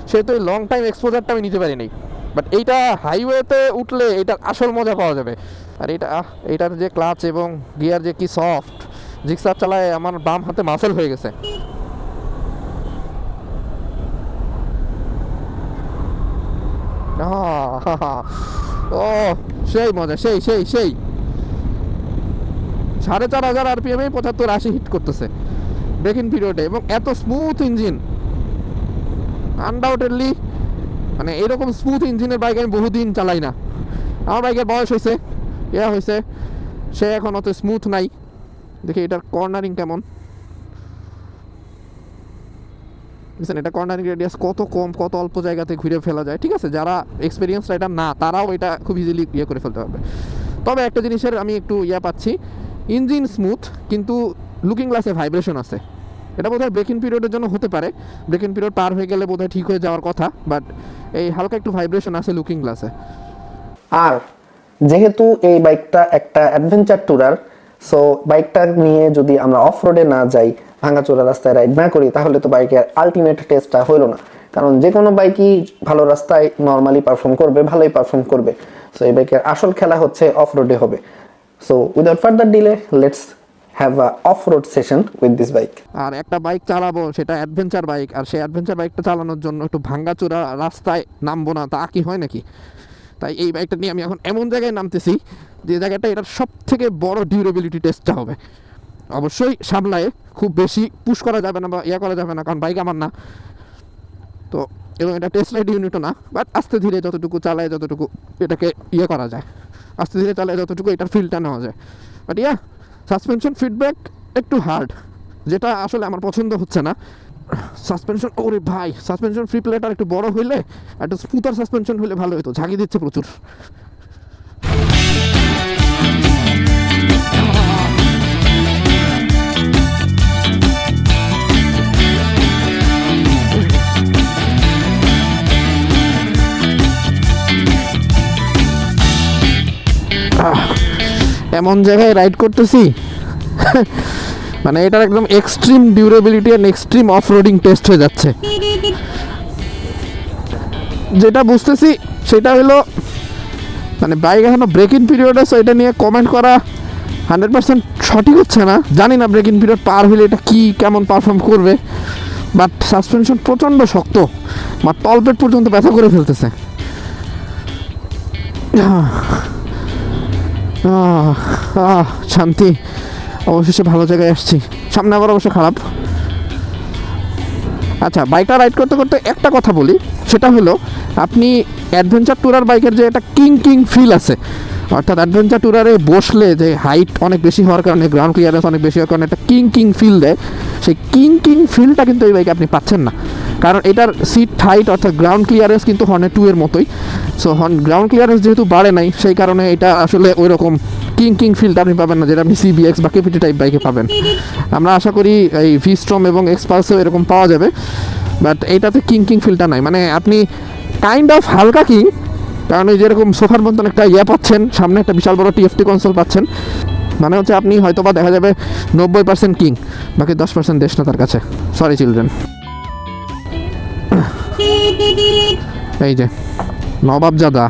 A: সেহেতু এই লং টাইম এক্সপোজারটা আমি নিতে পারি নাই। বাট এইটা হাইওয়েতে উঠলে এটার আসল মজা পাওয়া যাবে। আর এইটার যে ক্লাচ এবং গিয়ার যে কি সফট, জিক্সার চালায় আমার বাম হাতে মাসেল হয়ে গেছে। ও সেই মজা, সেই সেই সেই 4500 RPM 75-80 হিট করতেছে ব্রেকিং পিরিয়ডে, এবং এত স্মুথ ইঞ্জিন। আনডাউটেডলি মানে এরকম স্মুথ ইঞ্জিনের বাইক আমি বহুদিন চালাই না। আমার বাইকের বয়স হয়েছে, হয়েছে, সে এখন অত স্মুথ নাই। দেখি এটার কর্নারিং কেমন, বুঝছেন? এটা কর্নারিং রেডিয়াস কত কম, কত অল্প জায়গাতে ঘুরে ফেলা যায়। ঠিক আছে, যারা এক্সপিরিয়েন্স রাইডার না, তারাও এটা খুব ইজিলি করে ফেলতে পারবে। তবে একটা জিনিসের আমি একটু পাচ্ছি, ইঞ্জিন স্মুথ, কিন্তু লুকিং গ্লাসে ভাইব্রেশন আছে। এটা বোধহয় ব্রেকিং পিরিয়ডের জন্য হতে পারে, ব্রেকিং পিরিয়ড পার হয়ে গেলে বোধহয় ঠিক হয়ে যাওয়ার কথা, বাট এই হালকা একটু ভাইব্রেশন আছে লুকিং গ্লাসে।
C: আর যেহেতু এই বাইকটা একটা অ্যাডভেঞ্চার ট্যুরার, সো বাইকটা নিয়ে যদি আমরা অফ রোডে না যাই, ভাঙাচোরা রাস্তায় রাইড না করি, তাহলে তো বাইকের আলটিমেট টেস্টটা হলো না। কারণ যে কোনো বাইকই ভালো রাস্তায় নর্মালি পারফর্ম করবে, ভালোই পারফর্ম করবে। সো এই বাইকের আসল খেলা হচ্ছে অফ রোডে হবে। So without further delay, let's have a off road session with this bike.
A: আর একটা বাইক চালাবো, সেটা অ্যাডভেঞ্চার বাইক, আর সেই অ্যাডভেঞ্চার বাইকটা চালানোর জন্য একটু ভাঙাচোরা রাস্তায় নামবো না, তা কি হয় নাকি? তাই এই বাইকটা নিয়ে আমি এখন এমন জায়গায় নামতেছি, যে জায়গাটা এটার সব থেকে বড় ডিউরেবিলিটি টেস্টটা হবে। অবশ্যই সামলায়, খুব বেশি পুশ করা যাবে না বা করা যাবে না, কারণ বাইক আমার না তো, এবং এটা টেস্ট রাইড ইউনিটও না। বাট আস্তে ধীরে যতটুকু চালায়, যতটুকু এটাকে করা যায়, আস্তে ধীরে চালায় যতটুকু এটার ফিলটা নেওয়া যায়। বাট সাসপেনশন ফিডব্যাক একটু হার্ড, যেটা আসলে আমার পছন্দ হচ্ছে না। সাসপেনশন, ওরে ভাই, সাসপেনশন ফ্রি প্লেটার একটু বড় হইলে, একটু স্মুথার সাসপেনশন হইলে ভালো হতো। ঝাঁকি দিচ্ছে প্রচুর। এমন জায়গায় রাইড করতেছি মানে এটার একদম এক্সট্রিম ডিউরেবিলিটি আর এক্সট্রিম অফ রোডিং টেস্ট হয়ে যাচ্ছে। যেটা বুঝতেছি সেটা হলো, মানে বাইক এখনো ব্রেকিং পিরিয়ড আছে, এটা নিয়ে কমেন্ট করা 100% সঠিক হচ্ছে না। জানি না ব্রেকিং পিরিয়ড পার হলে এটা কি কেমন পারফর্ম করবে, বাট সাসপেনশন প্রচণ্ড শক্ত, আমার তলপেট পর্যন্ত ব্যথা করে ফেলতেছে। শান্তি, অবশেষে ভালো জায়গায় আসছি। সামনে আবার অবশ্য খারাপ। আচ্ছা, বাইকটা রাইড করতে করতে একটা কথা বলি, সেটা হলো আপনি অ্যাডভেঞ্চার ট্যুরার বাইকের যে একটা কিং ফিল আছে, অর্থাৎ অ্যাডভেঞ্চার ট্যুরারে বসলে যে হাইট অনেক বেশি হওয়ার কারণে, গ্রাউন্ড ক্লিয়ারেন্স অনেক বেশি হওয়ার কারণে একটা কিং ফিল দেয়, সেই কিং ফিলটা কিন্তু এই বাইকে আপনি পাচ্ছেন না, কারণ এটার সিট হাইট অর্থাৎ গ্রাউন্ড ক্লিয়ারেন্স কিন্তু হর্নেট 2 এর মতোই। সো গ্রাউন্ড ক্লিয়ারেন্স যেহেতু বাড়ে নাই, সেই কারণে এটা আসলে ওই রকম কিং ফিলটা আপনি পাবেন না, যেটা আপনি সিবিএক্স বা কেপিটি টাইপ বাইকে পাবেন। আমরা আশা করি এই ভিস্ট্রম এবং এক্সপালসেও এরকম পাওয়া যাবে, বাট এইটাতে কিং ফিলটা নাই। মানে আপনি কাইন্ড অফ হালকা কিং, কারণ ওই যেরকম সোফার মতন একটা ইয়ে পাচ্ছেন, সামনে একটা বিশাল বড় টিএফটি কনসোল পাচ্ছেন, মানে হচ্ছে আপনি হয়তো বা দেখা যাবে 90% কিং, বাকি 10% দেশ না তার কাছে। Sorry children. এই যে নবাবজাদা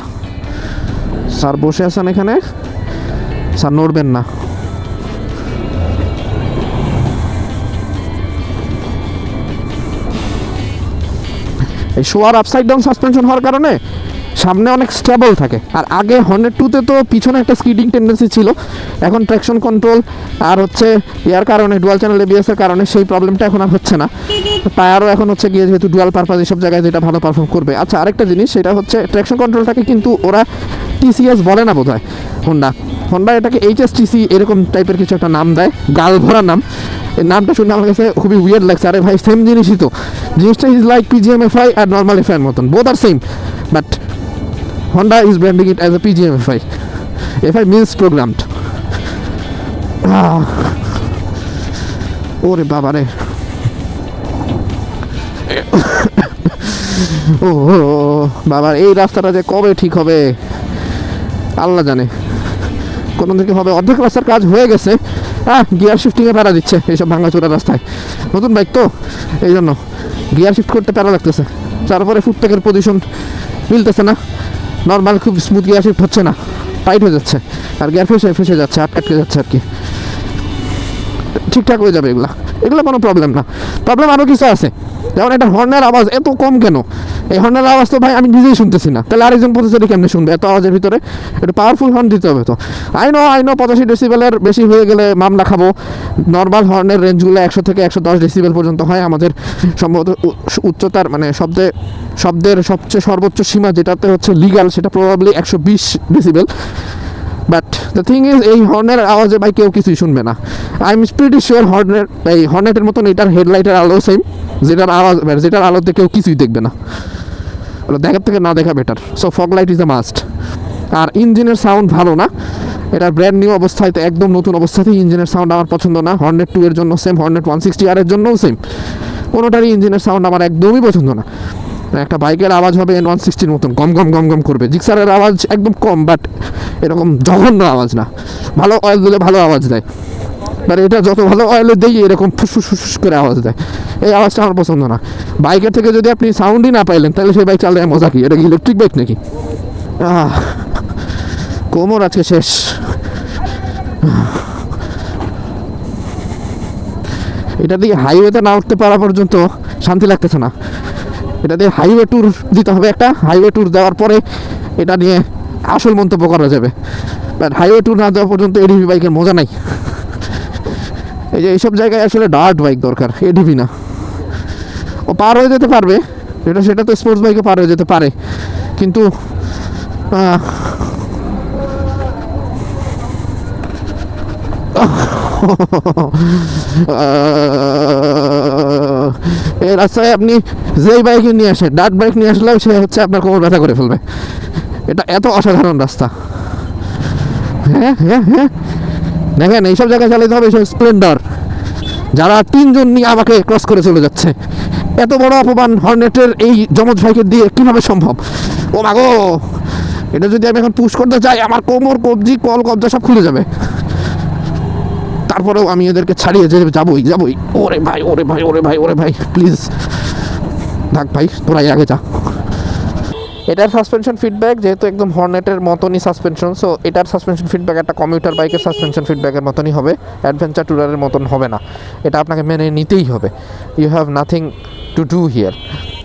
A: স্যার বসে আছেন এখানে, স্যার নড়বেন না। এই শোয়ার আপসাইড ডাউন সাসপেনশন হওয়ার কারণে সামনে অনেক স্টেবল থাকে, আর আগে হর্নেট 2-তে তো পিছনে একটা স্কিডিং টেন্ডেন্সি ছিল, এখন ট্র্যাকশন কন্ট্রোল আর হচ্ছে ইয়ার কারণে, ডুয়াল চ্যানেল এবিএস এর কারণে সেই প্রবলেমটা এখন আর হচ্ছে না। টায়ারও এখন হচ্ছে গিয়ে যেহেতু ডুয়াল পারপাস এইসব জায়গায় যেটা ভালো পারফর্ম করবে। আচ্ছা, আরেকটা জিনিস, সেটা হচ্ছে ট্র্যাকশন কন্ট্রোলটাকে কিন্তু ওরা টিসিএস বলে না বোধ হয়, হোন্ডা এটাকে এইচএসটিসি এরকম টাইপের কিছু একটা নাম দেয়, গাল ভরা নাম। এই নামটা শুনে আমার কাছে খুবই উইয়ার্ড লাগছে। আরে ভাই, সেম জিনিসই তো, জিনিসটা ইজ লাইক পিজিএমএফআই আর নর্মাল এফআই এর মতন, বোথ আর same, but Honda is branding it as a PGM-FI. FI means programmed. ওরে বাবা রে, ও বাবা, এই রাস্তাটা যে কবে ঠিক হবে আল্লাহ জানে। কোনো দিকে হবে, অর্ধেক রাস্তার কাজ হয়ে গেছে, গিয়ার শিফটিংয়ে প্যারা দিচ্ছে এইসব ভাঙাচোরা রাস্তায়। নতুন বাইক তো, এই জন্য গিয়ার শিফট করতে প্যারা লাগতেছে। তারপরে ফুটপ্যাকের পজিশন মিলতেছে না, নর্মাল খুব স্মুথ গিয়ার শিফট হচ্ছে না, টাইট হয়ে যাচ্ছে, আর গিয়ার ফেসে যাচ্ছে, আটকে যাচ্ছে আর কি। ঠিকঠাক হয়ে যাবে এগুলো কোনো প্রবলেম না। প্রবলেম আরও কিছু আছে, যেমন এটা হর্নের আওয়াজ এত কম কেন? এই হর্নের আওয়াজ তো ভাই আমি নিজেই শুনতেছি না, তাহলে আরেকজন পথচারী কেমনে শুনবে এত আওয়াজের ভিতরে? একটু পাওয়ারফুল হর্ন দিতে হবে তো। আই নো 85 ডেসিবেলের বেশি হয়ে গেলে মামলা খাবো। নর্মাল হর্নের রেঞ্জগুলো 100 থেকে 110 ডেসিবেল পর্যন্ত হয় আমাদের সম্ভবত। উচ্চতার মানে শব্দের সবচেয়ে সর্বোচ্চ সীমা যেটাতে হচ্ছে লিগাল, সেটা probably 120 decibel. But the thing is, এই হর্নের আওয়াজে ভাই কেউ কিছুই শুনবে না। আই এম প্রিটি শিওর হর্নেটের মতন এটার হেডলাইটের আলো সেম, যেটার আলোতে কেউ কিছুই দেখবে না, ওটা দেখার থেকে না দেখা better. So fog light is a must. আর ইঞ্জিনের সাউন্ড ভালো না, এটার ব্র্যান্ড নিউ অবস্থায়, একদম নতুন অবস্থাতেই ইঞ্জিনের সাউন্ড আমার পছন্দ না। হর্নেট 2 এর জন্য সেম, হর্নেট 160R এর জন্যও সেম, কোনোটারই ইঞ্জিনের সাউন্ড আমার একদমই পছন্দ না। একটা বাইকের আওয়াজ হবে N160-র মতন, গম করবে। জিক্সারের আওয়াজ একদম কম, বাট এরকম জঘন্য আওয়াজ না। ভালো অয়েল দিলে ভালো আওয়াজ দেয়, বাট এটা যত ভালো অয়েলে দেই এরকম ফুসফুস করে আওয়াজ দেয়। এই আওয়াজটা আমার পছন্দ না। বাইকের থেকে যদি আপনি সাউন্ডই না পাইলেন, তাহলে সেই বাইক চালায় মজা কি? এটা কি ইলেকট্রিক বাইক নাকি? কোমর আজকে শেষ। এটা দিয়ে হাইওয়েতে না উঠতে পারা পর্যন্ত শান্তি লাগতেছে না। এটা দিয়ে হাইওয়ে ট্যুর দিতে হবে, একটা হাইওয়ে ট্যুর দেওয়ার পরে এটা নিয়ে আসল মন্তব্য করা যাবে। বাট হাইওয়ে ট্যুর না দেওয়া পর্যন্ত এডিভি বাইকের মজা নাই। এই যে এইসব জায়গায় আসলে ডার্ট বাইক দরকার, এডিভি না। ও পার হয়ে যেতে পারবে, সেটা তো স্পোর্টস বাইকে পার হয়ে যেতে পারে, কিন্তু এই রাস্তায় আপনি যেই বাইকে নিয়ে আসেন, ডার্ট বাইক নিয়ে আসলেও সে হচ্ছে আপনার কোমর ব্যথা করে ফেলবে। এটা এত অসাধারণ রাস্তা। হ্যাঁ, দেখেন এইসব জায়গায় চালাতে হবে এইসব স্প্লেন্ডার, যারা 3 জন নিয়ে আমাকে ক্রস করে চলে যাচ্ছে। এত বড় অপমান হর্নেটের এই যমজ ভাইকে দিয়ে কিভাবে সম্ভব? ও মাগো, এটা যদি আমি এখন পুশ করতে চাই, আমার কোমর, কবজি, কবজা সব খুলে যাবে। তারপরেও আমি এদেরকে ছাড়িয়ে যাবই। ওরে ভাই প্লিজ থাক ভাই, তোরাই আগে যা। এটার সাসপেনশন ফিডব্যাক যেহেতু একদম হর্নেটের মতনই সাসপেনশন, সো এটার সাসপেনশন ফিডব্যাক একটা কমিউটার বাইকের সাসপেনশন ফিডব্যাকের মতনই হবে, অ্যাডভেঞ্চার ট্যুরারের মতন হবে না। এটা আপনাকে মেনে নিতেই হবে। You have nothing to do here.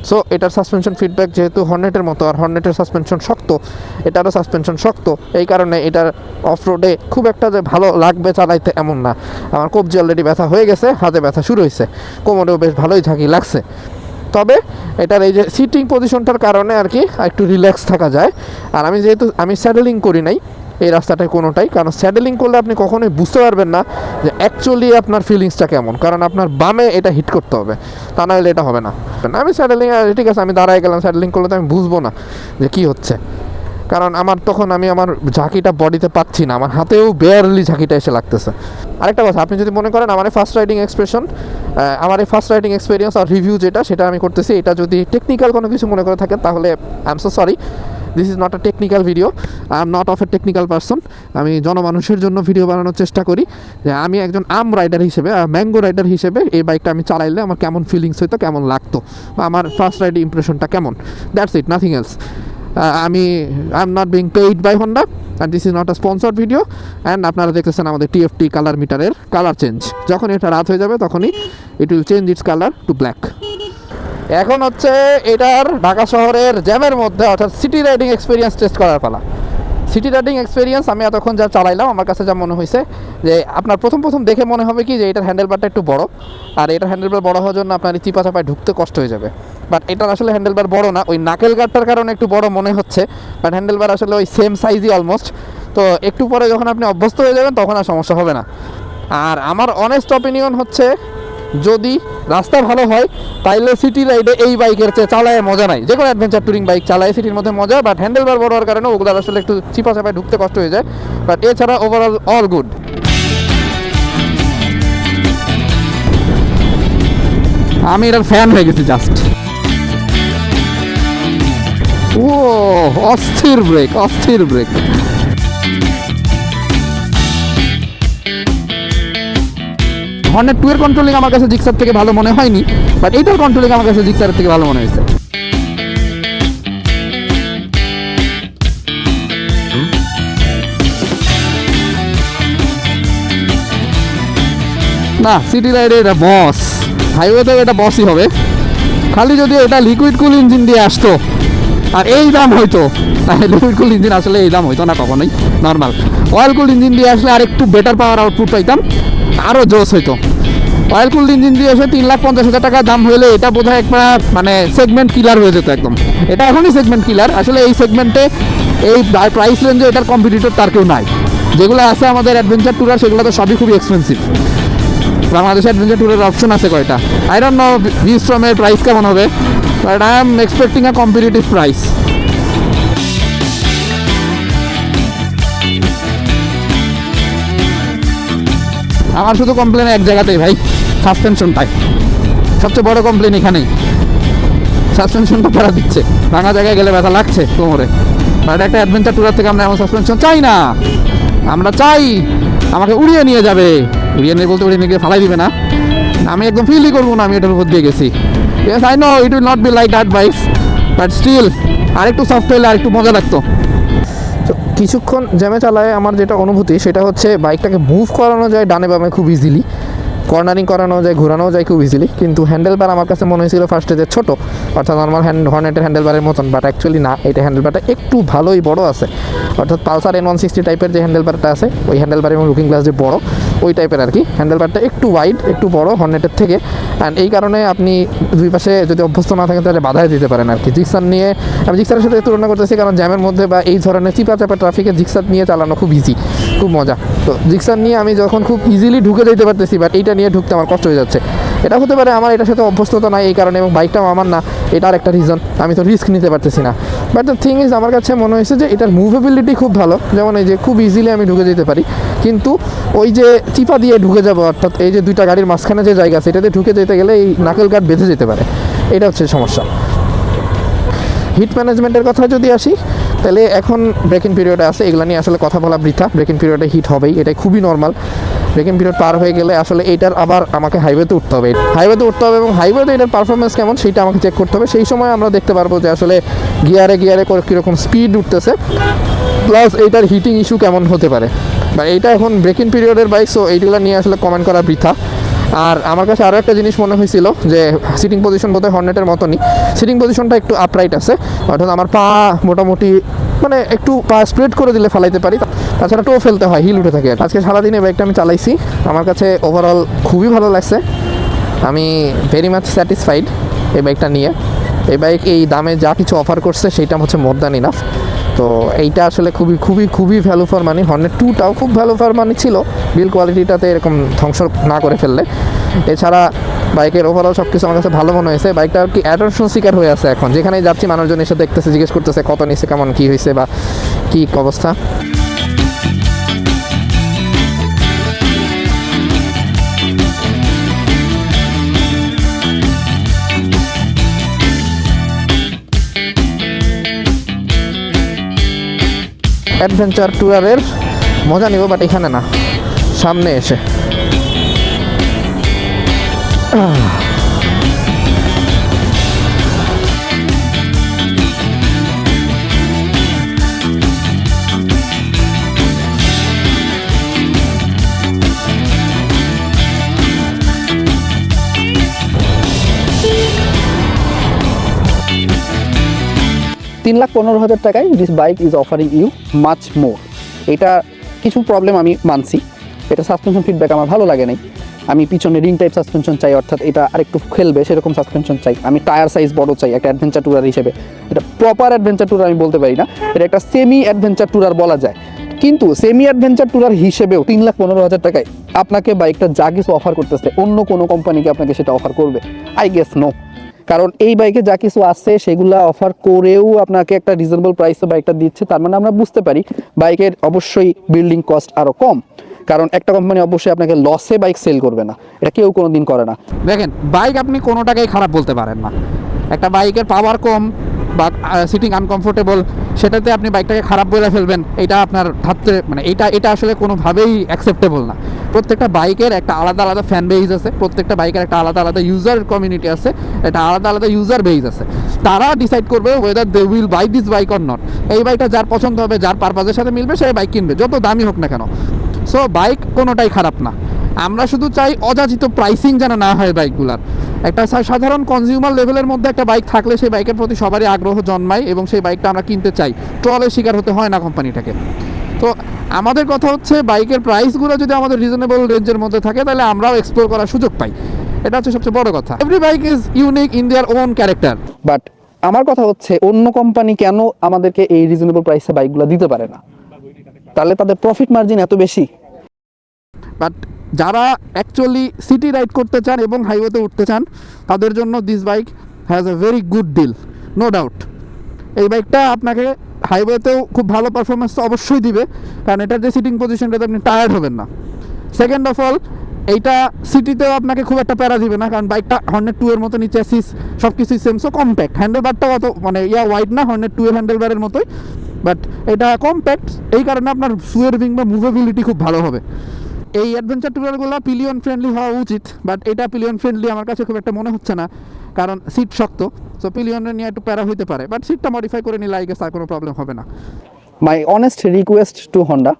A: So এটার সাসপেনশন ফিডব্যাক যেহেতু হর্নেটের মতো, আর হর্নেটের সাসপেনশন শক্ত, এটারও সাসপেনশন শক্ত, এই কারণে এটার অফ রোডে খুব একটা যে ভালো লাগবে চালাইতে এমন না। আমার কবজি অলরেডি ব্যথা হয়ে গেছে, হাতে ব্যথা শুরু হয়েছে, কোমরেও বেশ ভালোই ঝাঁকি লাগছে। তবে এটার এই যে সিটিং পজিশনটার কারণে আর কি একটু রিল্যাক্স থাকা যায়। আর আমি যেহেতু স্যাডেলিং করি নাই এই রাস্তাটায় কোনোটাই, কারণ স্যাডেলিং করলে আপনি কখনোই বুঝতে পারবেন না যে অ্যাকচুয়ালি আপনার ফিলিংসটা কেমন, কারণ আপনার বামে এটা হিট করতে হবে, তা নাহলে এটা হবে না। আমি স্যাডেলিং ঠিক আছে আমি দাঁড়ায় গেলাম, স্যাডেলিং করলে তো আমি বুঝবো না যে কী হচ্ছে, কারণ আমার তখন আমি আমার ঝাঁকিটা বডিতে পাচ্ছি না, আমার হাতেও বেয়ারলি ঝাঁকিটা এসে লাগতেছে। আরেকটা কথা, আপনি যদি মনে করেন আমার এই first riding first riding experience আর রিভিউ সেটা আমি করতেছি, এটা যদি টেকনিক্যাল কোনো কিছু মনে করে থাকেন তাহলে I am so sorry, this is not a technical video, I am not of A technical person. আমি জনমানুষের জন্য ভিডিও বানানোর চেষ্টা করি, যে আমি একজন রাইডার হিসেবে, ম্যাঙ্গো রাইডার হিসেবে এই বাইকটা আমি চালাইলে আমার কেমন ফিলিংস হইতো, কেমন লাগতো, বা আমার ফার্স্ট রাইডিং ইমপ্রেশনটা কেমন, that's it, nothing else. I am not being paid by Honda and this is not a sponsored video. And আপনারা দেখতেছেন আমাদের টিএফটি কালার মিটারের কালার চেঞ্জ, যখন এটা রাত হয়ে যাবে তখনই it will change its colour to black. এখন হচ্ছে এটার ঢাকা শহরের জ্যামের মধ্যে অর্থাৎ সিটি রাইডিং এক্সপিরিয়েন্স টেস্ট করার পালা। সিটি রাইডিং এক্সপিরিয়েন্স আমি এতক্ষণ যা চালাইলাম আমার কাছে যা মনে হয়েছে যে আপনার প্রথম দেখে মনে হবে কি যে এটার হ্যান্ডেলবারটা একটু বড়, আর এটার হ্যান্ডেলবার বড় হওয়ার জন্য আপনার চিপা চাপায় ঢুকতে কষ্ট হয়ে যাবে। বাট এটার আসলে হ্যান্ডেলবার বড় না, ওই নাকেল গার্ডটার কারণে একটু বড় মনে হচ্ছে, বাট হ্যান্ডেলবার আসলে ওই সেম সাইজই অলমোস্ট। তো একটু পরে যখন আপনি অভ্যস্ত হয়ে যাবেন তখন আর সমস্যা হবে না। আর আমার অনেস্ট অপিনিয়ন হচ্ছে যদি রাস্তা ভালো হয় তাইলে সিটি রাইডে এই বাইকের চেয়ে চালায় মজা নাই। যে কোনো অ্যাডভেঞ্চার টুরিং বাইক চালায় সিটির মধ্যে মজা, বাট হ্যান্ডেলবার বড় হওয়ার কারণে ওগুলো আসলে একটু চিপা চাপায় ঢুকতে কষ্ট হয়ে যায়, বাট এছাড়া ওভারঅল অল গুড। আমি এটার ফ্যান হয়ে গেছি জাস্ট। ও অস্থির ব্রেক, অস্থির ব্রেক। হর্নেট 2 এর কন্ট্রোলিং আমার কাছে জিক্সার থেকে ভালো মনে হয়নি, বাট এইটার কন্ট্রোলিং আমার কাছে জিক্সারের থেকে ভালো মনে হয়েছে। না, সিটি রাইডে এটা বস, হাইওয়েতেও এটা বসই হবে। খালি যদি এটা লিকুইড কুল ইঞ্জিন দিয়ে আসতো আর এই দাম হইতো, তাহলে লিকুইড কুল ইঞ্জিন আসলে এই দাম হইতো না কখনোই, নর্মাল অয়েল কুল ইঞ্জিন দিয়ে আসলে আর একটু বেটার পাওয়ার আউটপুট পাইতাম, আরও জোস হইতো। অয়েল কুল ইঞ্জিন দিয়ে এসে 3,50,000 টাকা দাম হলে এটা বোধহয় একটা মানে সেগমেন্ট কিলার হয়ে যেত একদম। এটা এখনই সেগমেন্ট কিলার, আসলে এই সেগমেন্টে এই প্রাইস রেঞ্জে এটার কম্পিটিটর তার কেউ নাই। যেগুলো আছে আমাদের অ্যাডভেঞ্চার ট্যুরার সেগুলো তো সবই খুবই এক্সপেন্সিভ। বাংলাদেশে অ্যাডভেঞ্চার ট্যুরের অপশন আছে কয়টা, আই ডোন্ট নো ভিস্ট্রমের প্রাইস কেমন হবে, but I am expecting a competitive price. আমার শুধু কমপ্লেন এক জায়গাতেই ভাই, সাসপেনশনটাই সবচেয়ে বড় কমপ্লেন এখানেই। সাসপেনশনটা তারা দিচ্ছে, ভাঙা জায়গায় গেলে ব্যথা লাগছে কোমরে, বাট একটা অ্যাডভেঞ্চার ট্যুরার থেকে আমরা এমন সাসপেনশন চাই না। আমরা চাই আমাকে উড়িয়ে নিয়ে যাবে, উড়িয়ে নিয়ে বলতে উড়িয়ে নিয়ে গিয়ে ফালাই দিবে না, আমি একদম ফিলই করবো না আমি এটার উপর দিয়ে গেছি। Yes I know it will not be like that bikes, but still আরেকটু সফট হলে আরেকটু মজা লাগতো। তো কিছুক্ষণ জ্যামে চালায় আমার যেটা অনুভূতি সেটা হচ্ছে বাইকটাকে মুভ করানো যায় ডানে বামে খুব ইজিলি, কর্নারিং করানো যায়, ঘোরানো যায় খুব ইজিলি, কিন্তু হ্যান্ডেলবার আমার কাছে মনে হয়েছিল ফার্স্টে যে ছোটো, অর্থাৎ নর্মাল হর্নেটের হ্যান্ডেলবারের মতন, বাট অ্যাকচুয়ালি না, এটা হ্যান্ডেলবারটা একটু ভালোই বড় আছে। অর্থাৎ পালসার N160 টাইপের যে হ্যান্ডেলবারটা আছে ওই হ্যান্ডেলবার এবং লুকিং গ্লাস যে বড় ওই টাইপের আর কি, হ্যান্ডেলবারটা একটু ওয়াইড, একটু বড় হর্নেটের থেকে। অ্যান্ড এই কারণে আপনি দুই পাশে যদি অভ্যস্ত না থাকেন তাহলে বাধায় দিতে পারেন আর কি। জিক্সার নিয়ে আমি জিক্সারের সাথে তুলনা করতেছি, কারণ জ্যামের মধ্যে বা এই ধরনের চিপা চাপা ট্রাফিকে জিক্সার নিয়ে চালানো খুব ইজি, খুব মজা। তো জিক্সার নিয়ে আমি যখন খুব ইজিলি ঢুকে যেতে পারতেছি, বাট এইটা নিয়ে ঢুকতে আমার কষ্ট হয়ে যাচ্ছে। এটা হতে পারে আমার এটার সাথে অভ্যস্ততা নাই এই কারণে, এবং বাইকটাও আমার না, এটার একটা রিজন, আমি তো রিস্ক নিতে পারতেছি না। বাট দ্য থিং ইজ আমার কাছে মনে হয়েছে যে এটার মুভেবিলিটি খুব ভালো, যেমন এই যে খুব ইজিলি আমি ঢুকে যেতে পারি, কিন্তু ওই যে চিপা দিয়ে ঢুকে যাবো, অর্থাৎ এই যে দুইটা গাড়ির মাঝখানে যে জায়গা আছে এটাতে ঢুকে যেতে গেলে এই নাকেল গার্ড বেঁধে যেতে পারে, এটা হচ্ছে সমস্যা। হিট ম্যানেজমেন্টের কথা যদি আসি তাহলে এখন ব্রেকিং পিরিয়ডে আছে, এগুলো নিয়ে আসলে কথা বলা বৃথা। ব্রেকিং পিরিয়ডে হিট হবেই, এটাই খুবই নর্মাল। ব্রেকিং পিরিয়ড পার হয়ে গেলে আসলে এইটার আবার আমাকে হাইওয়েতে উঠতে হবে, এবং হাইওয়েতে এটার পারফরমেন্স কেমন সেইটা আমাকে চেক করতে হবে। সেই সময় আমরা দেখতে পারবো যে আসলে গিয়ারে করে কীরকম স্পিড উঠতেছে, প্লাস এইটার হিটিং ইস্যু কেমন হতে পারে। বা এইটা এখন ব্রেকিং পিরিয়ডের বাইক, সো এইগুলো নিয়ে আসলে কমেন্ট করা বৃথা। আর আমার কাছে আরও একটা জিনিস মনে হয়েছিল যে সিটিং পজিশন বোধহয় হর্নেটের মতনই, সিটিং পজিশনটা একটু আপরাইট আছে, অর্থাৎ আমার পা মোটামুটি মানে একটু পা স্প্রেড করে দিলে ফালাইতে পারি, তাছাড়া টো ফেলতে হয়, হিল উঠে থাকে। আজকে সারাদিনে বাইকটা আমি চালাইছি, আমার কাছে ওভারঅল খুবই ভালো লাগছে, আমি ভেরি মাচ স্যাটিসফাইড।
D: এই বাইকটা নিয়ে। এই বাইক এই দামে যা কিছু অফার করছে সেটা হচ্ছে মোর দ্যান ইনাফ। তো এইটা আসলে খুবই খুবই খুবই ভ্যালু ফর মানি। হর্নেট 2টাও খুব ভ্যালু ফর মানি ছিল বিল কোয়ালিটিটাতে এরকম ধ্বংস না করে ফেললে। এছাড়া বাইকের ওভারঅল সব কিছু আমার কাছে ভালো মনে হয়েছে। বাইকটা আর কি অ্যাটেনশন সিকার হয়ে আছে এখন, যেখানেই যাচ্ছি মানুষজন এসে দেখতেছে, জিজ্ঞেস করতেছে কত নিচে, কেমন কী হয়েছে বা কী অবস্থা। অ্যাডভেঞ্চার ট্যুরারের মজা নিব, বাট এখানে না, সামনে এসে।
C: 3,15,000 টাকায় this bike is offering you much more. এটা কিছু প্রবলেম আমি মানছি, এটা সাসপেনশন ফিডব্যাক আমার ভালো লাগে নাই। আমি পিছনে রিং টাইপ সাসপেনশন চাই, অর্থাৎ এটা আরেকটু খেলবে সেরকম সাসপেনশন চাই। আমি টায়ার সাইজ বড় চাই একটা অ্যাডভেঞ্চার ট্যুরার হিসেবে। এটা প্রপার অ্যাডভেঞ্চার ট্যুরার আমি বলতে পারি না, এটা একটা সেমি অ্যাডভেঞ্চার ট্যুরার বলা যায়। কিন্তু সেমি অ্যাডভেঞ্চার ট্যুরার হিসেবেও 3,15,000 টাকায় আপনাকে বাইকটা যা কিছু অফার করতেছে, অন্য কোনো কোম্পানিকে আপনাকে সেটা অফার করবে? I guess no. কারণ এই বাইকে যা কিছু আছে সেগুলো অফার করেও আপনাকে একটা রিজনেবল প্রাইসে বাইকটা দিচ্ছে, তার মানে আমরা বুঝতে পারি বাইকের অবশ্যই বিল্ডিং কস্ট আরও কম। কারণ একটা কোম্পানি অবশ্যই আপনাকে লসে বাইক সেল করবে না, এটা কেউ কোনো দিন করে না।
D: দেখেন, বাইক আপনি কোনো টাকাই খারাপ বলতে পারেন না। একটা বাইকের পাওয়ার কম বা সিটিং আনকমফোর্টেবল, সেটাতে আপনি বাইকটাকে খারাপ বলে ফেলবেন, এটা আপনার ভাবতে মানে এটা আসলে কোনোভাবেই অ্যাকসেপ্টেবল না। প্রত্যেকটা বাইকের একটা আলাদা আলাদা ফ্যান বেজ আছে, প্রত্যেকটা বাইকের একটা আলাদা আলাদা ইউজার কমিউনিটি আছে, একটা আলাদা আলাদা ইউজার বেজ আছে। তারা ডিসাইড করবে whether they will buy this bike or not. এই বাইকটা যার পছন্দ হবে, যার পারপাজের সাথে মিলবে, সেই বাইক কিনবে, যত দামি হোক না কেন। সো বাইক কোনোটাই খারাপ না। আমরা শুধু চাই অযাচিত প্রাইসিং যেন না হয় বাইকগুলার। একটা সাধারণ কনজিউমার লেভেলের মধ্যে একটা বাইক থাকলে সেই বাইকের প্রতি সবারই আগ্রহ জন্মায় এবং সেই বাইকটা আমরা কিনতে চাই, ট্রলের শিকার হতে হয় না কোম্পানিটাকে। তো আমাদের কথা হচ্ছে বাইকের প্রাইসগুলো যদি আমাদের রিজনেবল রেঞ্জের মধ্যে থাকে তাহলে আমরাও এক্সপ্লোর করার সুযোগ পাই, এটা হচ্ছে সবচেয়ে বড় কথা। Every bike is unique in their own character.
C: But আমার কথা হচ্ছে অন্য কোম্পানি কেন আমাদেরকে এই রিজনেবল প্রাইসে বাইকগুলো দিতে পারে না? তাহলে তাদের প্রফিট মার্জিন এত বেশি।
D: বাট যারা অ্যাকচুয়ালি সিটি রাইড করতে চান এবং হাইওয়েতে উঠতে চান, তাদের জন্য this bike has a very good deal, no doubt. এই বাইকটা আপনাকে হাইওয়েতেও খুব ভালো পারফরমেন্স অবশ্যই দিবে, কারণ এটার যে সিটিং পজিশনটাতে আপনি টায়ার্ড হবেন না। সেকেন্ড অফ অল, এইটা সিটিতেও আপনাকে খুব একটা প্যারা দিবে না, কারণ বাইকটা হর্নেট 2 এর মতো নিচে চ্যাসিস সব কিছুই সেম। সো কম্প্যাক্ট, হ্যান্ডেলবারটাও অত মানে ওয়াইড না হর্নেট 2 এর হ্যান্ডেলবারের মতোই, বাট এটা কম্প্যাক্ট। এই কারণে আপনার সুয়ারভিং বা মুভেবিলিটি খুব ভালো হবে। এই অ্যাডভেঞ্চার ট্যুরারগুলো পিলিয়ন ফ্রেন্ডলি হওয়া উচিত, বাট এটা পিলিয়ন ফ্রেন্ডলি আমার কাছে খুব একটা মনে হচ্ছে না, কারণ সিট শক্ত। সো পিলিয়নের নিয়ে একটু প্যারা হইতে পারে, বাট সিটটা মডিফাই করে নিলে আই গেস আর কোনো প্রবলেম হবে না।
C: মাই অনেস্ট রিকোয়েস্ট টু হন্ডা,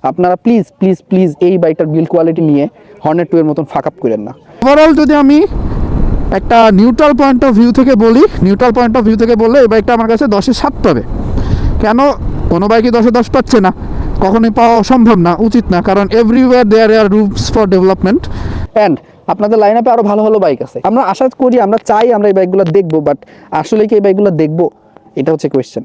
C: আপনারা প্লিজ প্লিজ প্লিজ এই বাইকটার বিল্ড কোয়ালিটি নিয়ে হর্নেট 2 এর মতন ফাক আপ করেন না।
D: ওভারঅল যদি আমি একটা নিউট্রাল পয়েন্ট অফ ভিউ থেকে বললে এই বাইকটা আমার কাছে 10-এ 7 পাবে। কেন? কোনো বাইকই 10-এ 10 পাচ্ছে না, কখনোই পাওয়া সম্ভব না, উচিত না, কারণ everywhere there are rooms for development.
C: And আপনাদের লাইন আপে আরও ভালো ভালো বাইক আছে। আমরা আশা করি, আমরা চাই আমরা এই বাইকগুলো দেখবো, বাট আসলে কি এই বাইকগুলো দেখবো, এটা হচ্ছে কোয়েশ্চেন।